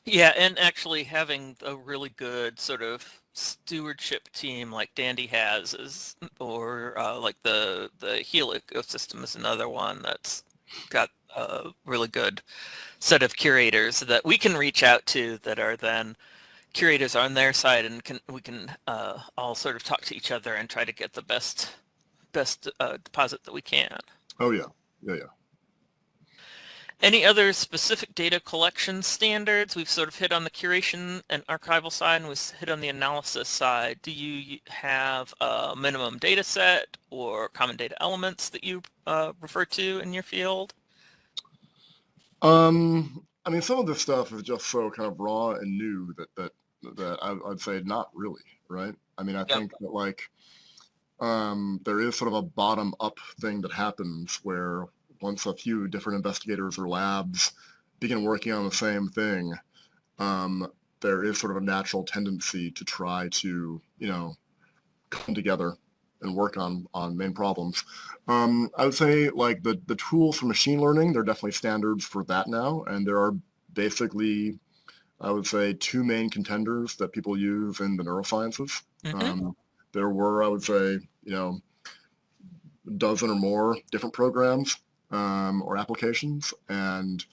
Yeah, and actually having a really good sort of stewardship team like Dandy has or like the Heal ecosystem is another one that's got a really good set of curators that we can reach out to that are then curators on their side, and we can all sort of talk to each other and try to get the best deposit that we can. Oh yeah. Any other specific data collection standards? We've sort of hit on the curation and archival side, and we've hit on the analysis side. Do you have a minimum data set or common data elements that you refer to in your field? I mean, some of this stuff is just so kind of raw and new that I'd say not really, right? I mean, I think that there is sort of a bottom-up thing that happens where once a few different investigators or labs begin working on the same thing, there is sort of a natural tendency to try to, come together and work on main problems. I would say like the tools for machine learning, there are definitely standards for that now, and there are basically, I would say, two main contenders that people use in the neurosciences. Mm-hmm. There were, I would say, a dozen or more different programs or applications, and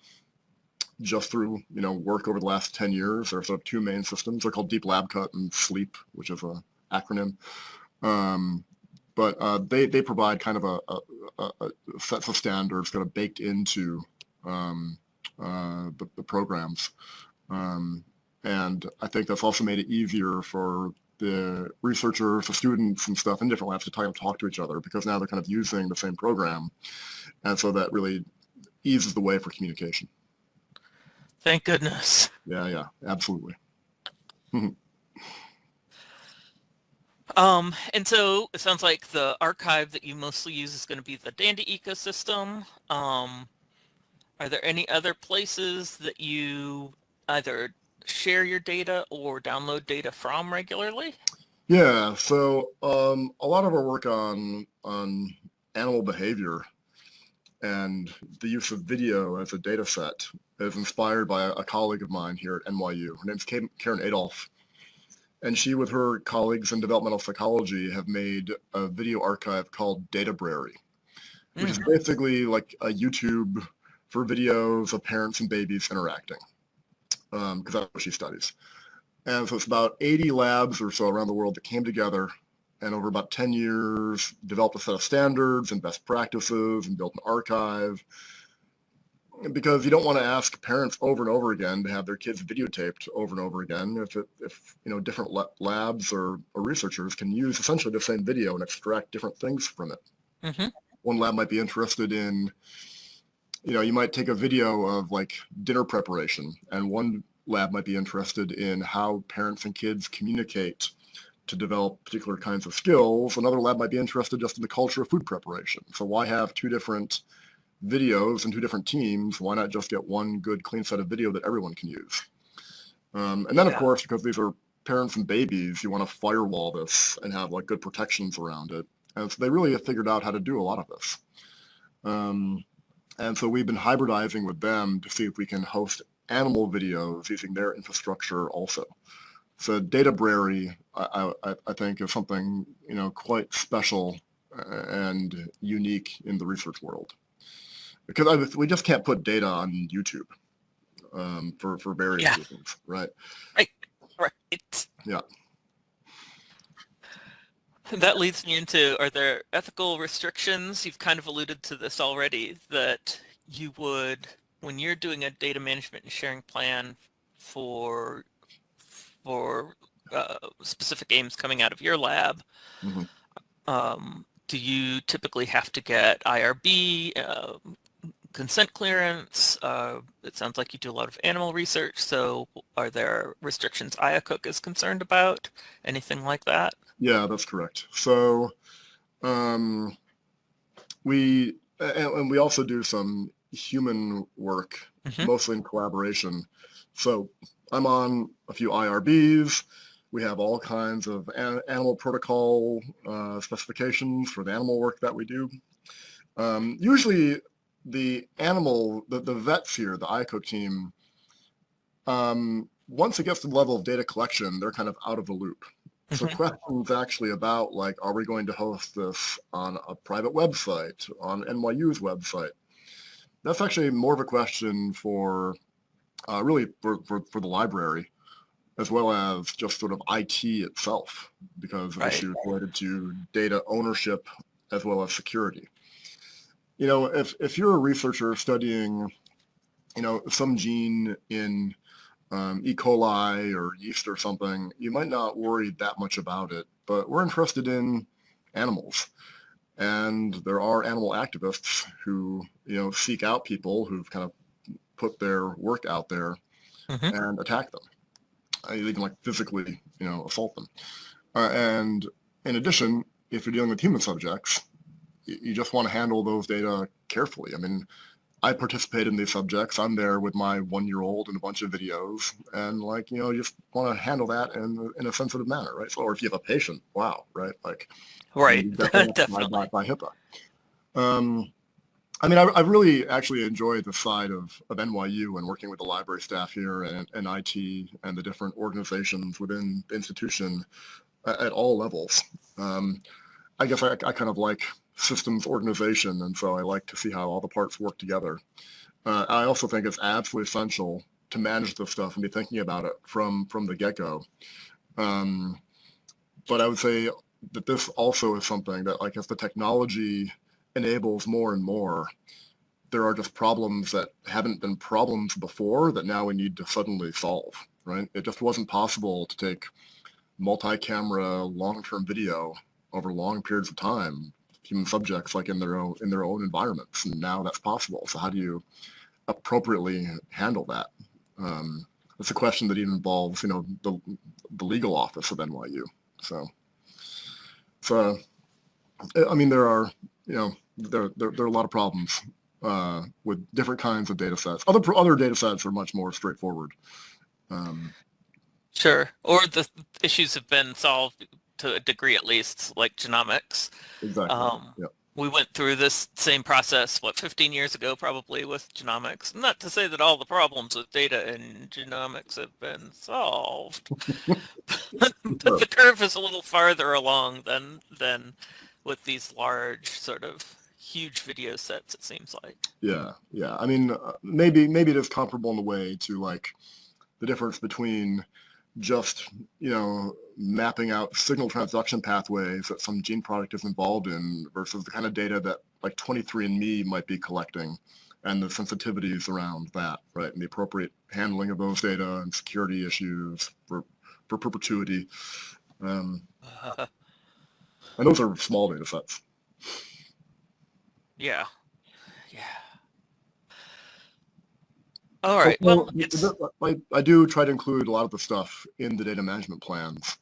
just through work over the last 10 years, there are sort of two main systems. They're called Deep Lab Cut and SLEEP, which is an acronym. But they provide kind of a set of standards kind of baked into the programs. And I think that's also made it easier for the researchers, the students and stuff in different labs to talk to each other, because now they're kind of using the same program. And so that really eases the way for communication. Thank goodness. Yeah, absolutely. And so it sounds like the archive that you mostly use is going to be the Dandy ecosystem. Are there any other places that you either share your data or download data from regularly? Yeah, so a lot of our work on animal behavior and the use of video as a data set is inspired by a colleague of mine here at NYU. Her name's Karen Adolph. And she, with her colleagues in developmental psychology, have made a video archive called Databrary, which is basically like a YouTube for videos of parents and babies interacting, because that's what she studies. And so it's about 80 labs or so around the world that came together and over about 10 years developed a set of standards and best practices and built an archive, because you don't want to ask parents over and over again to have their kids videotaped over and over again if different labs or researchers can use essentially the same video and extract different things from it. Mm-hmm. One lab might be interested in, you might take a video of like dinner preparation, and one lab might be interested in how parents and kids communicate to develop particular kinds of skills. Another lab might be interested just in the culture of food preparation. So why have two different videos and two different teams? Why not just get one good clean set of video that everyone can use? And then of course, because these are parents and babies, you want to firewall this and have like good protections around it. And so they really have figured out how to do a lot of this. And so we've been hybridizing with them to see if we can host animal videos using their infrastructure also. So Databrary, I think, is something quite special and unique in the research world, because we just can't put data on YouTube for various reasons, right? Right. Yeah. That leads me into, are there ethical restrictions? You've kind of alluded to this already, that you would, when you're doing a data management and sharing plan for specific aims coming out of your lab, do you typically have to get IRB, consent clearance? It sounds like you do a lot of animal research, so are there restrictions IACUC is concerned about? Anything like that? Yeah, that's correct. So we also do some human work, mostly in collaboration. So I'm on a few IRBs. We have all kinds of animal protocol specifications for the animal work that we do. Usually the vets here, the IACUC team, once it gets to the level of data collection, they're kind of out of the loop. So questions actually about like, are we going to host this on a private website, on NYU's website? That's actually more of a question for really for the library, as well as just sort of IT itself, because of issues related to data ownership as well as security. If you're a researcher studying, some gene in E. coli or yeast or something, you might not worry that much about it, but we're interested in animals. And there are animal activists who, seek out people who've kind of put their work out there and attack them. Even like physically, assault them. And in addition, if you're dealing with human subjects, you just want to handle those data carefully. I mean, I participate in these subjects. I'm there with my 1-year-old and a bunch of videos, and like, you know, you just want to handle that in a sensitive manner, right? So, or if you have a patient, wow, right? Like, Right. you definitely have to Definitely. abide by HIPAA. I mean, I've really actually enjoyed the side of NYU and working with the library staff here and IT and the different organizations within the institution at all levels. I guess I kind of like systems organization, and so I like to see how all the parts work together. I also think it's absolutely essential to manage this stuff and be thinking about it from the get-go. But I would say that this also is something that, like, as the technology enables more and more, there are just problems that haven't been problems before that now we need to suddenly solve, right? It just wasn't possible to take multi-camera long-term video over long periods of time, human subjects like in their own environments, and now that's possible. So how do you appropriately handle that? It's a question that even involves, you know, the legal office of NYU. So I mean, there are, you know, there are a lot of problems with different kinds of data sets. Other data sets are much more straightforward. Sure. Or the issues have been solved to a degree at least, like genomics. Exactly. Yeah. We went through this same process, 15 years ago, probably, with genomics. Not to say that all the problems with data and genomics have been solved, but the curve is a little farther along than with these large, sort of huge video sets, it seems like. Yeah. I mean, maybe it is comparable in a way to like the difference between just, you know, mapping out signal transduction pathways that some gene product is involved in versus the kind of data that like 23andMe might be collecting and the sensitivities around that, right? And the appropriate handling of those data and security issues for perpetuity. And those are small data sets. Yeah. All right. Well, I do try to include a lot of the stuff in the data management plans.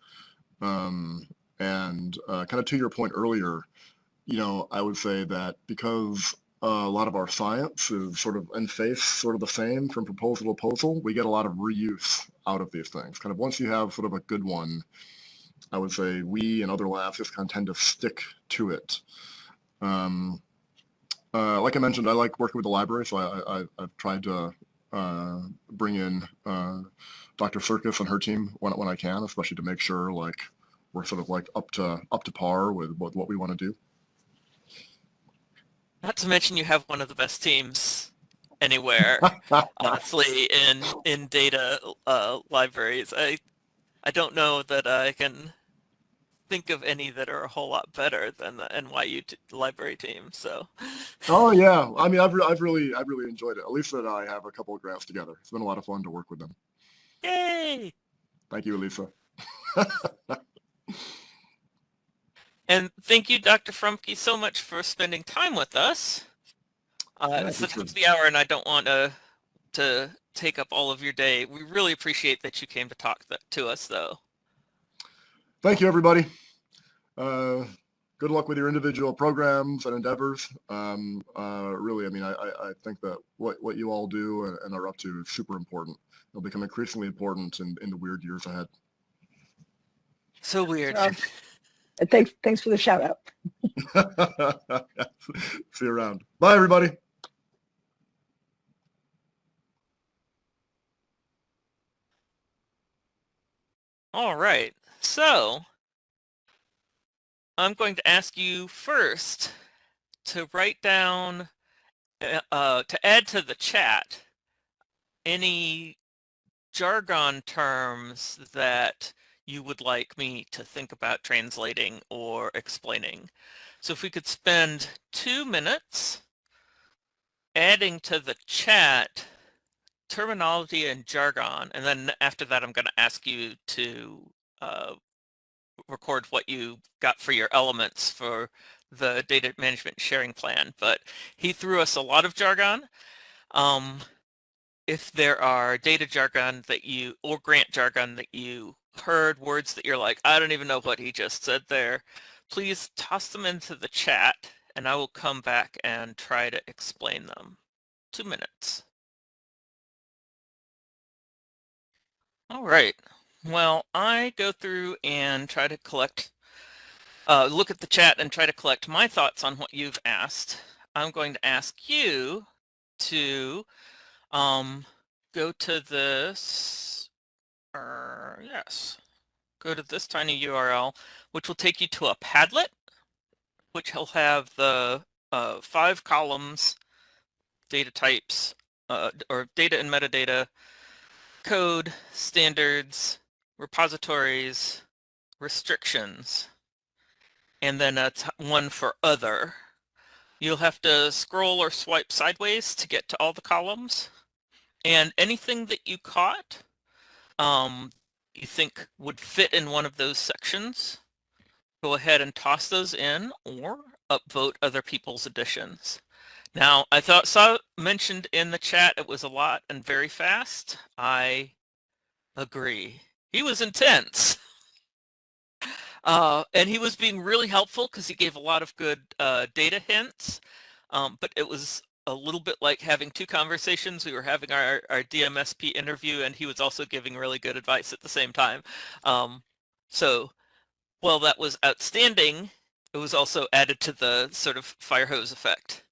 And kind of to your point earlier, you know, I would say that because a lot of our science is sort of in face, sort of the same from proposal to proposal, we get a lot of reuse out of these things. Kind of once you have sort of a good one, I would say we and other labs just kind of tend to stick to it. Like I mentioned, I like working with the library, so I've tried to bring in Dr. Circus and her team when I can, especially to make sure like we're sort of like up to par with what we want to do. not to mention you have one of the best teams anywhere, honestly, in data libraries. I don't know that I can think of any that are a whole lot better than the NYU library team. So. Oh yeah, I mean, I've really enjoyed it. Elisa and I have a couple of grants together. It's been a lot of fun to work with them. Yay! Thank you, Elisa. And thank you, Dr. Frumke, so much for spending time with us. Yeah, It's the top of the hour, and I don't want to take up all of your day. We really appreciate that you came to talk to us, though. Thank you, everybody. Good luck with your individual programs and endeavors. Really, I mean, I think that what you all do and are up to is super important. It'll become increasingly important in the weird years ahead. So weird. Thanks for the shout out. See you around. Bye, everybody. All right. So I'm going to ask you first to write down, to add to the chat, any jargon terms that you would like me to think about translating or explaining. So if we could spend 2 minutes adding to the chat terminology and jargon, and then after that I'm going to ask you to record what you got for your elements for the data management sharing plan. But he threw us a lot of jargon. If there are data jargon that you, or grant jargon that you heard, words that you're like, I don't even know what he just said there, please toss them into the chat and I will come back and try to explain them. 2 minutes. All right. Well, I go through and try to collect, look at the chat and try to collect my thoughts on what you've asked. I'm going to ask you to go to this, yes, go to this tiny URL, which will take you to a Padlet, which will have the 5 columns, data types, or data and metadata, code, standards, repositories, restrictions, and then one for other. You'll have to scroll or swipe sideways to get to all the columns. And anything that you caught, you think would fit in one of those sections, go ahead and toss those in or upvote other people's additions. Now, I saw mentioned in the chat it was a lot and very fast. I agree. He was intense. And he was being really helpful because he gave a lot of good data hints, but it was a little bit like having 2 conversations. We were having our DMSP interview, and he was also giving really good advice at the same time. So while that was outstanding, it was also added to the sort of fire hose effect.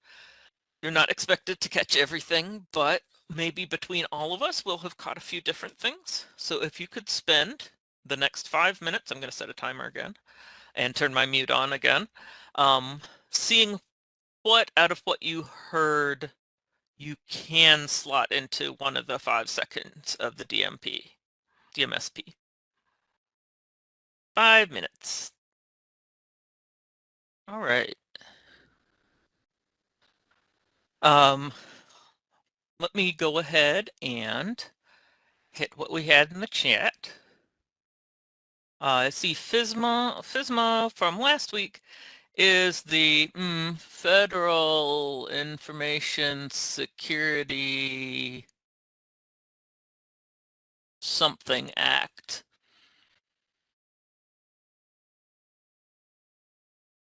You're not expected to catch everything, but maybe between all of us, we'll have caught a few different things. So if you could spend the next 5 minutes, I'm going to set a timer again and turn my mute on again, seeing what out of what you heard you can slot into one of the 5 seconds of the DMSP. 5 minutes. All right. Let me go ahead and hit what we had in the chat. I see FISMA from last week is the Federal Information Security something Act.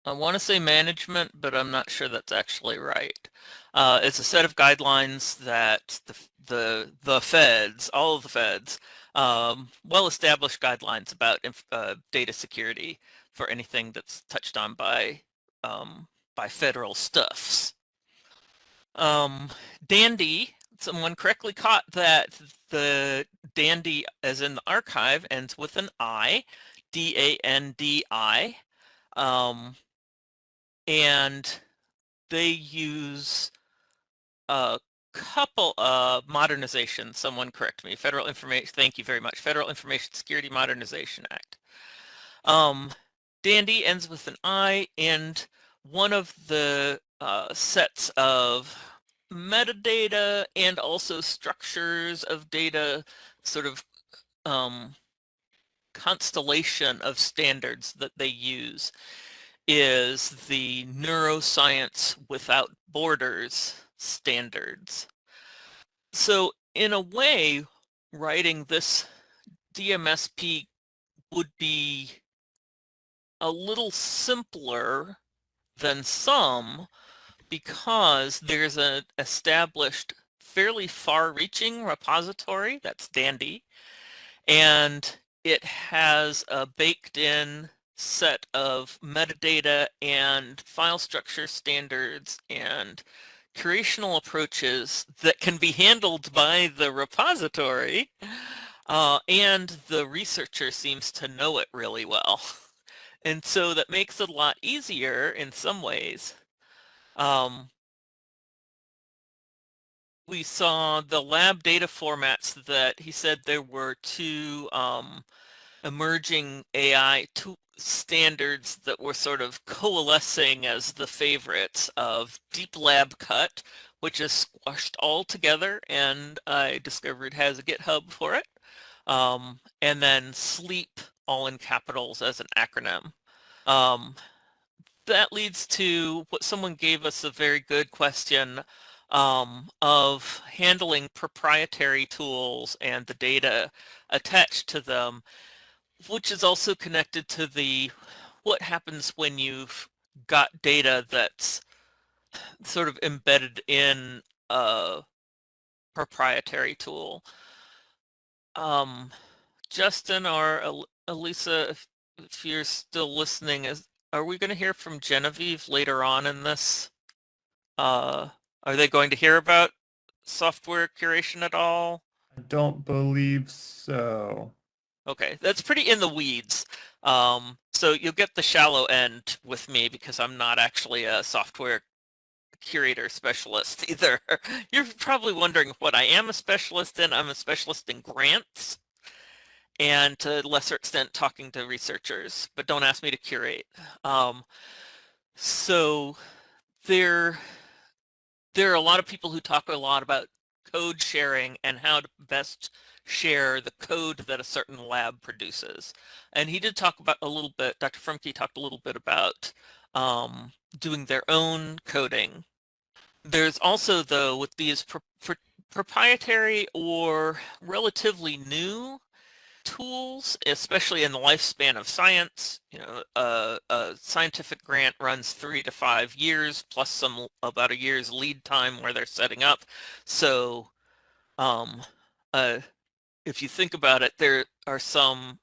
I want to say management, but I'm not sure that's actually right. It's a set of guidelines that the feds, all of the feds, well-established guidelines about data security for anything that's touched on by federal stuffs. Dandy, someone correctly caught that the Dandy, as in the archive, ends with an I, D-A-N-D-I. And they use a couple of modernizations. Someone correct me. Federal Information, thank you very much. Federal Information Security Modernization Act. Dandy ends with an I, and one of the sets of metadata and also structures of data, sort of constellation of standards that they use, is the Neuroscience Without Borders standards. So in a way, writing this DMSP would be a little simpler than some, because there's an established, fairly far-reaching repository, that's Dandy, and it has a baked-in set of metadata and file structure standards and curational approaches that can be handled by the repository, and the researcher seems to know it really well. And so that makes it a lot easier in some ways. We saw the lab data formats that he said there were 2 emerging AI standards that were sort of coalescing as the favorites of Deep Lab Cut, which is squashed all together, and I discovered has a GitHub for it, and then SLEEP, all in capitals as an acronym. That leads to what someone gave us a very good question of handling proprietary tools and the data attached to them, which is also connected to the what happens when you've got data that's sort of embedded in a proprietary tool. Justin or Elisa, if you're still listening, are we going to hear from Genevieve later on in this? Are they going to hear about software curation at all? I don't believe so. Okay, that's pretty in the weeds. So you'll get the shallow end with me because I'm not actually a software curator specialist either. You're probably wondering what I am a specialist in. I'm a specialist in grants and to a lesser extent talking to researchers, but don't ask me to curate. So there are a lot of people who talk a lot about code sharing and how to best share the code that a certain lab produces. And he did talk about a little bit, Dr. Frumke talked a little bit about doing their own coding. There's also, though, with these proprietary or relatively new tools, especially in the lifespan of science, a scientific grant runs 3 to 5 years plus about a year's lead time where they're setting up. So if you think about it, there are some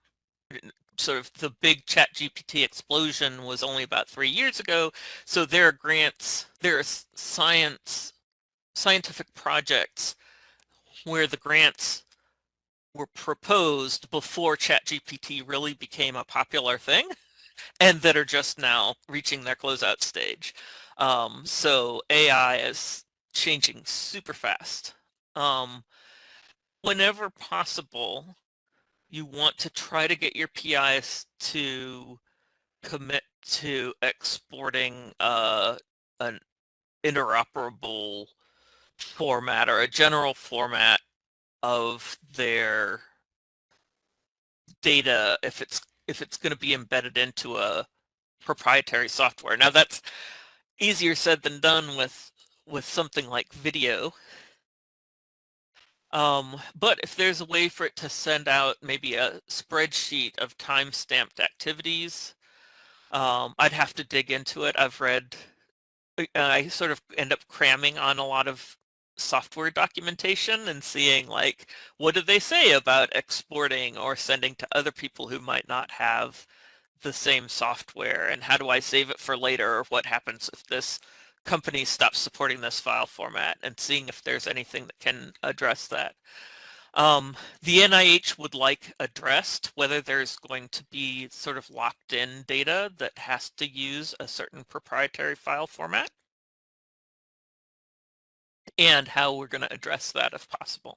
sort of the big ChatGPT explosion was only about 3 years ago. So there are grants, there are scientific projects where the grants were proposed before ChatGPT really became a popular thing and that are just now reaching their closeout stage. So AI is changing super fast. Whenever possible, you want to try to get your PIs to commit to exporting an interoperable format or a general format of their data if it's going to be embedded into a proprietary software. Now that's easier said than done with something like video. But if there's a way for it to send out maybe a spreadsheet of time-stamped activities, I'd have to dig into it. I sort of end up cramming on a lot of software documentation and seeing like, what do they say about exporting or sending to other people who might not have the same software, and how do I save it for later, or what happens if this company stops supporting this file format, and seeing if there's anything that can address that. The NIH would like addressed whether there's going to be sort of locked in data that has to use a certain proprietary file format, and how we're going to address that if possible.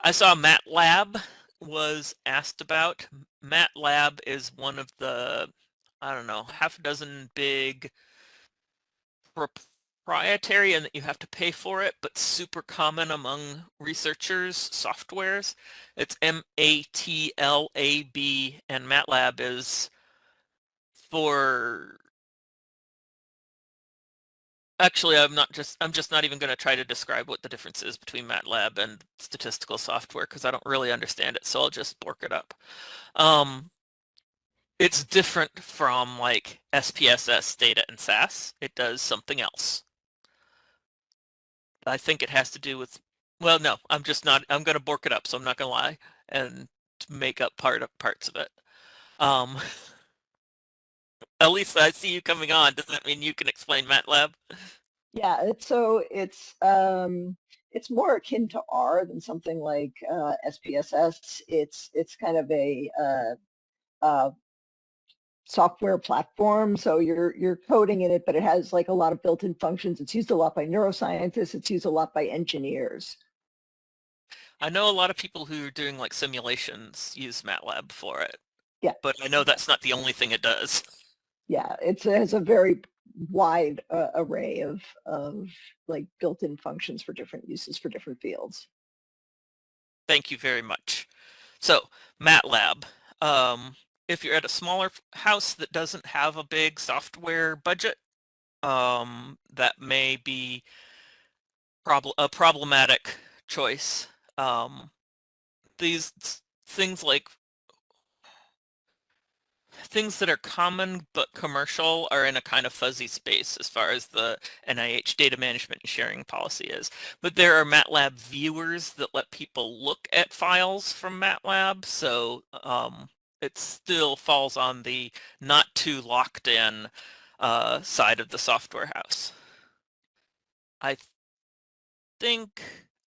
I saw MATLAB was asked about. MATLAB is one of the, I don't know, half a dozen big proprietary and that you have to pay for it, but super common among researchers softwares. It's MATLAB, and MATLAB is for, actually I'm just not even going to try to describe what the difference is between MATLAB and statistical software because I don't really understand it, so I'll just bork it up. It's different from like SPSS data and SAS. It does something else. I think it has to do with, well, no, I'm going to bork it up, so I'm not going to lie and make up parts of it. Elisa, I see you coming on. Does that mean you can explain MATLAB? Yeah, it's more akin to R than something like SPSS. It's kind of a software platform, so you're coding in it, but it has like a lot of built-in functions. It's used a lot by neuroscientists. It's used a lot by engineers. I know a lot of people who are doing like simulations use MATLAB for it. Yeah. But I know that's not the only thing it does. Yeah, it has a very wide array of like built-in functions for different uses for different fields. Thank you very much. So MATLAB, if you're at a smaller house that doesn't have a big software budget, that may be a problematic choice. These things like things that are common but commercial are in a kind of fuzzy space as far as the NIH data management and sharing policy is. But there are MATLAB viewers that let people look at files from MATLAB, so it still falls on the not too locked in side of the software house. I think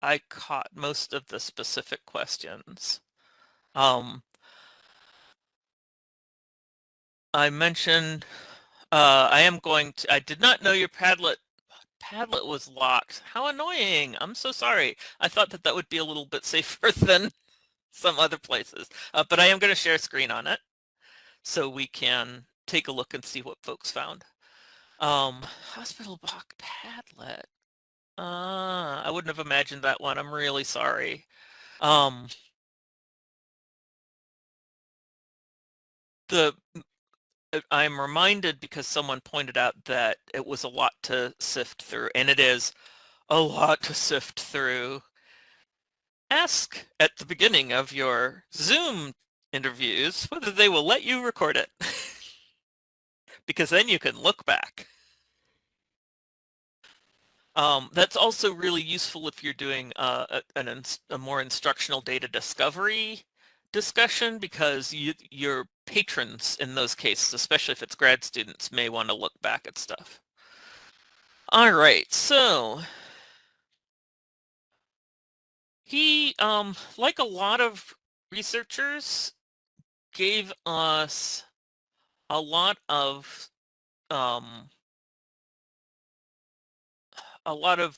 I caught most of the specific questions. I mentioned I did not know your Padlet was locked. How annoying. I'm so sorry. I thought that would be a little bit safer than some other places. But I am going to share a screen on it so we can take a look and see what folks found. Hospital Block Padlet. I wouldn't have imagined that one. I'm really sorry. I'm reminded because someone pointed out that it was a lot to sift through, and it is a lot to sift through. Ask at the beginning of your Zoom interviews whether they will let you record it, because then you can look back. That's also really useful if you're doing a more instructional data discovery discussion, because your patrons in those cases, especially if it's grad students, may want to look back at stuff. All right, so he, like a lot of researchers, gave us a lot of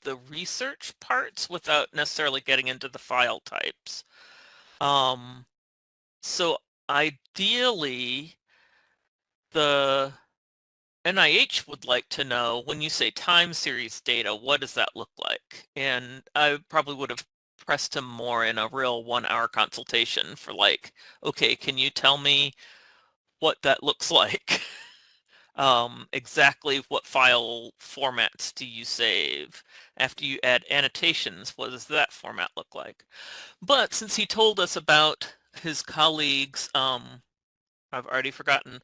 the research parts without necessarily getting into the file types. So ideally, the NIH would like to know, when you say time series data, what does that look like? And I probably would have pressed him more in a real 1-hour consultation for like, okay, can you tell me what that looks like? Exactly what file formats do you save? After you add annotations, what does that format look like? But since he told us about his colleagues, I've already forgotten,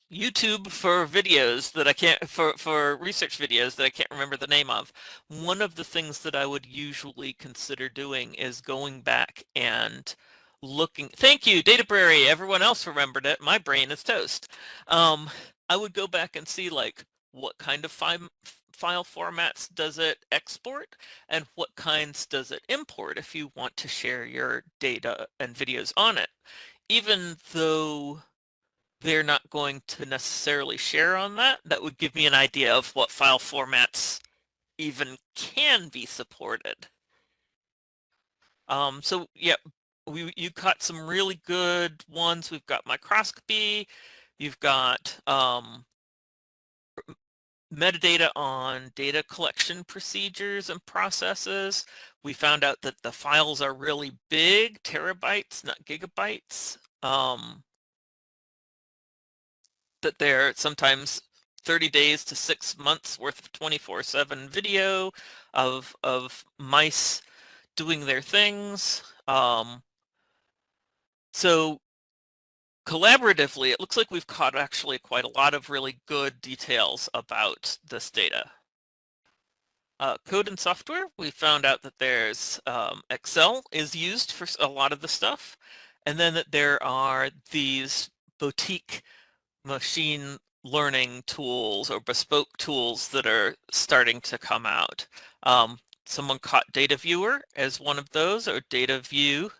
YouTube for videos that I can't, for research videos that I can't remember the name of. One of the things that I would usually consider doing is going back and looking. Thank you, Databrary. Everyone else remembered it. My brain is toast. I would go back and see like what kind of file formats does it export and what kinds does it import if you want to share your data and videos on it. Even though they're not going to necessarily share on that, that would give me an idea of what file formats even can be supported. So yeah, you caught some really good ones. We've got microscopy, you've got metadata on data collection procedures and processes. We found out that the files are really big, terabytes, not gigabytes. That they're sometimes 30 days to 6 months worth of 24/7 video of mice doing their things. So collaboratively, it looks like we've caught actually quite a lot of really good details about this data. Code and software, we found out that there's Excel is used for a lot of the stuff, and then that there are these boutique machine learning tools or bespoke tools that are starting to come out. Someone caught Data Viewer as one of those, or Data View.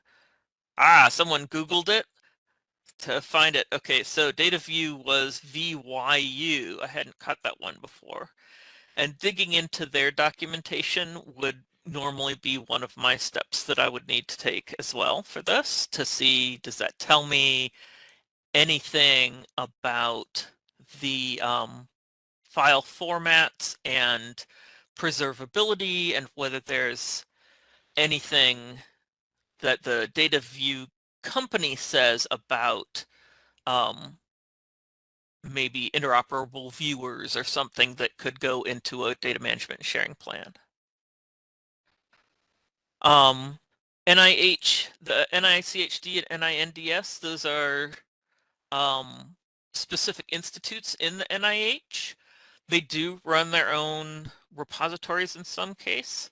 Someone Googled it to find it. Okay, so Data View was VYU. I hadn't caught that one before. And digging into their documentation would normally be one of my steps that I would need to take as well for this, to see, does that tell me anything about the file formats and preservability, and whether there's anything that the Data View company says about maybe interoperable viewers or something that could go into a data management sharing plan. NIH, the NICHD and NINDS, those are specific institutes in the NIH. They do run their own repositories in some case,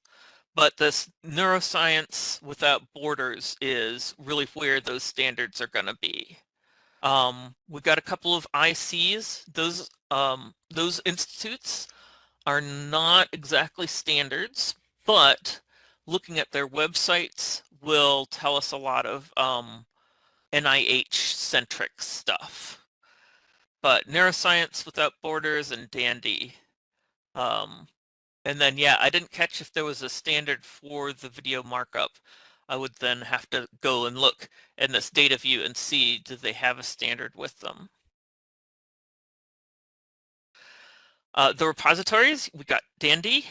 but this Neuroscience Without Borders is really where those standards are going to be. We've got a couple of ICs. Those institutes are not exactly standards, but looking at their websites will tell us a lot of NIH-centric stuff. But Neuroscience Without Borders and DANDY. And then, yeah, I didn't catch if there was a standard for the video markup. I would then have to go and look in this data view and see, do they have a standard with them? The repositories, we got DANDY,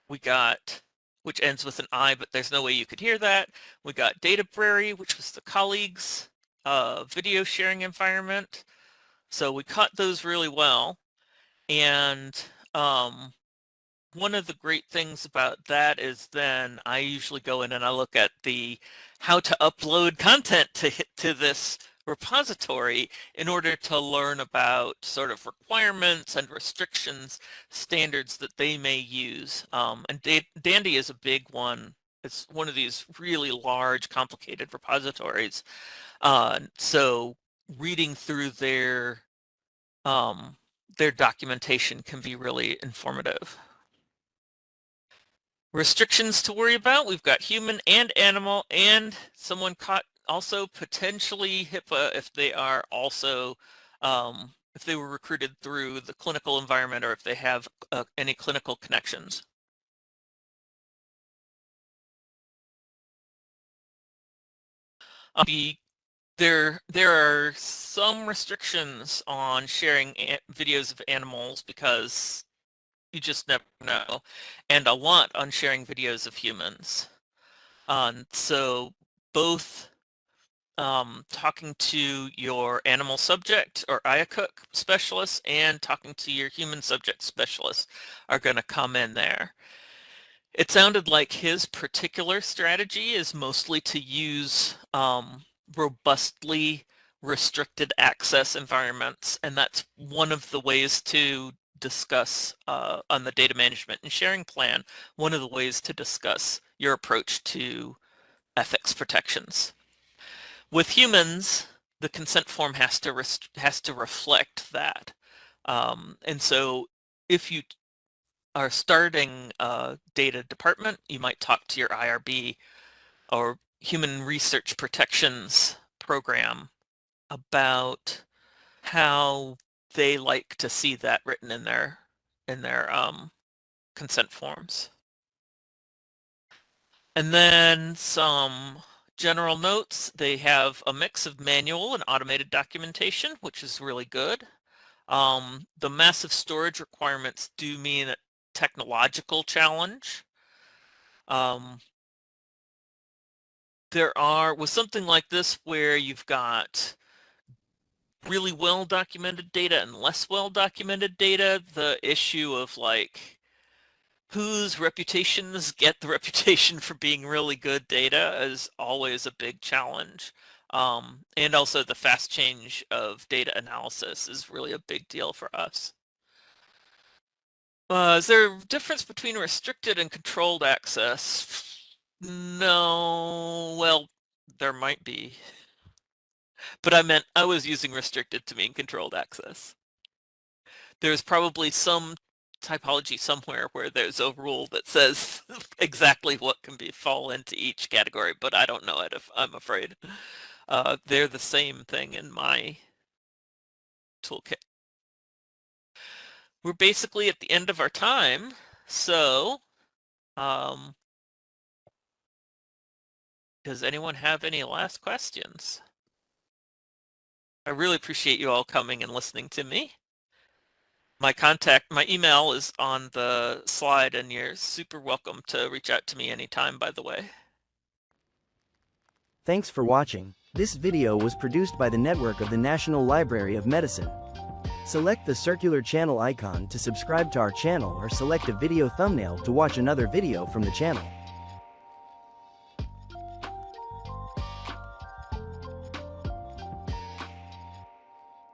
we got, which ends with an I, but there's no way you could hear that. We got Databrary, which was the colleagues' video sharing environment. So we caught those really well. And one of the great things about that is then I usually go in and I look at the how to upload content to this repository in order to learn about sort of requirements and restrictions, standards that they may use. And DANDY is a big one. It's one of these really large, complicated repositories. So reading through their documentation can be really informative. Restrictions to worry about, we've got human and animal, and someone caught also potentially HIPAA if they are also, if they were recruited through the clinical environment or if they have any clinical connections. There are some restrictions on sharing videos of animals because you just never know, and a lot on sharing videos of humans. So both talking to your animal subject or IACUC specialist and talking to your human subject specialist are going to come in there. It sounded like his particular strategy is mostly to use robustly restricted access environments, and that's one of the ways to discuss on the data management and sharing plan, one of the ways to discuss your approach to ethics protections. With humans, the consent form has to reflect that. And so if you are starting a data department, you might talk to your IRB or Human Research Protections program about how they like to see that written in their consent forms. And then some general notes. They have a mix of manual and automated documentation, which is really good. The massive storage requirements do mean a technological challenge. There are, with something like this where you've got really well documented data and less well documented data, the issue of like whose reputations get the reputation for being really good data is always a big challenge. And also the fast change of data analysis is really a big deal for us. Is there a difference between restricted and controlled access? No, well, there might be. But I was using restricted to mean controlled access. There's probably some typology somewhere where there's a rule that says exactly what can fall into each category, but I don't know it, I'm afraid. They're the same thing in my toolkit. We're basically at the end of our time, so does anyone have any last questions? I really appreciate you all coming and listening to me. My email is on the slide, and you're super welcome to reach out to me anytime, by the way. Thanks for watching. This video was produced by the network of the National Library of Medicine. Select the circular channel icon to subscribe to our channel or select a video thumbnail to watch another video from the channel.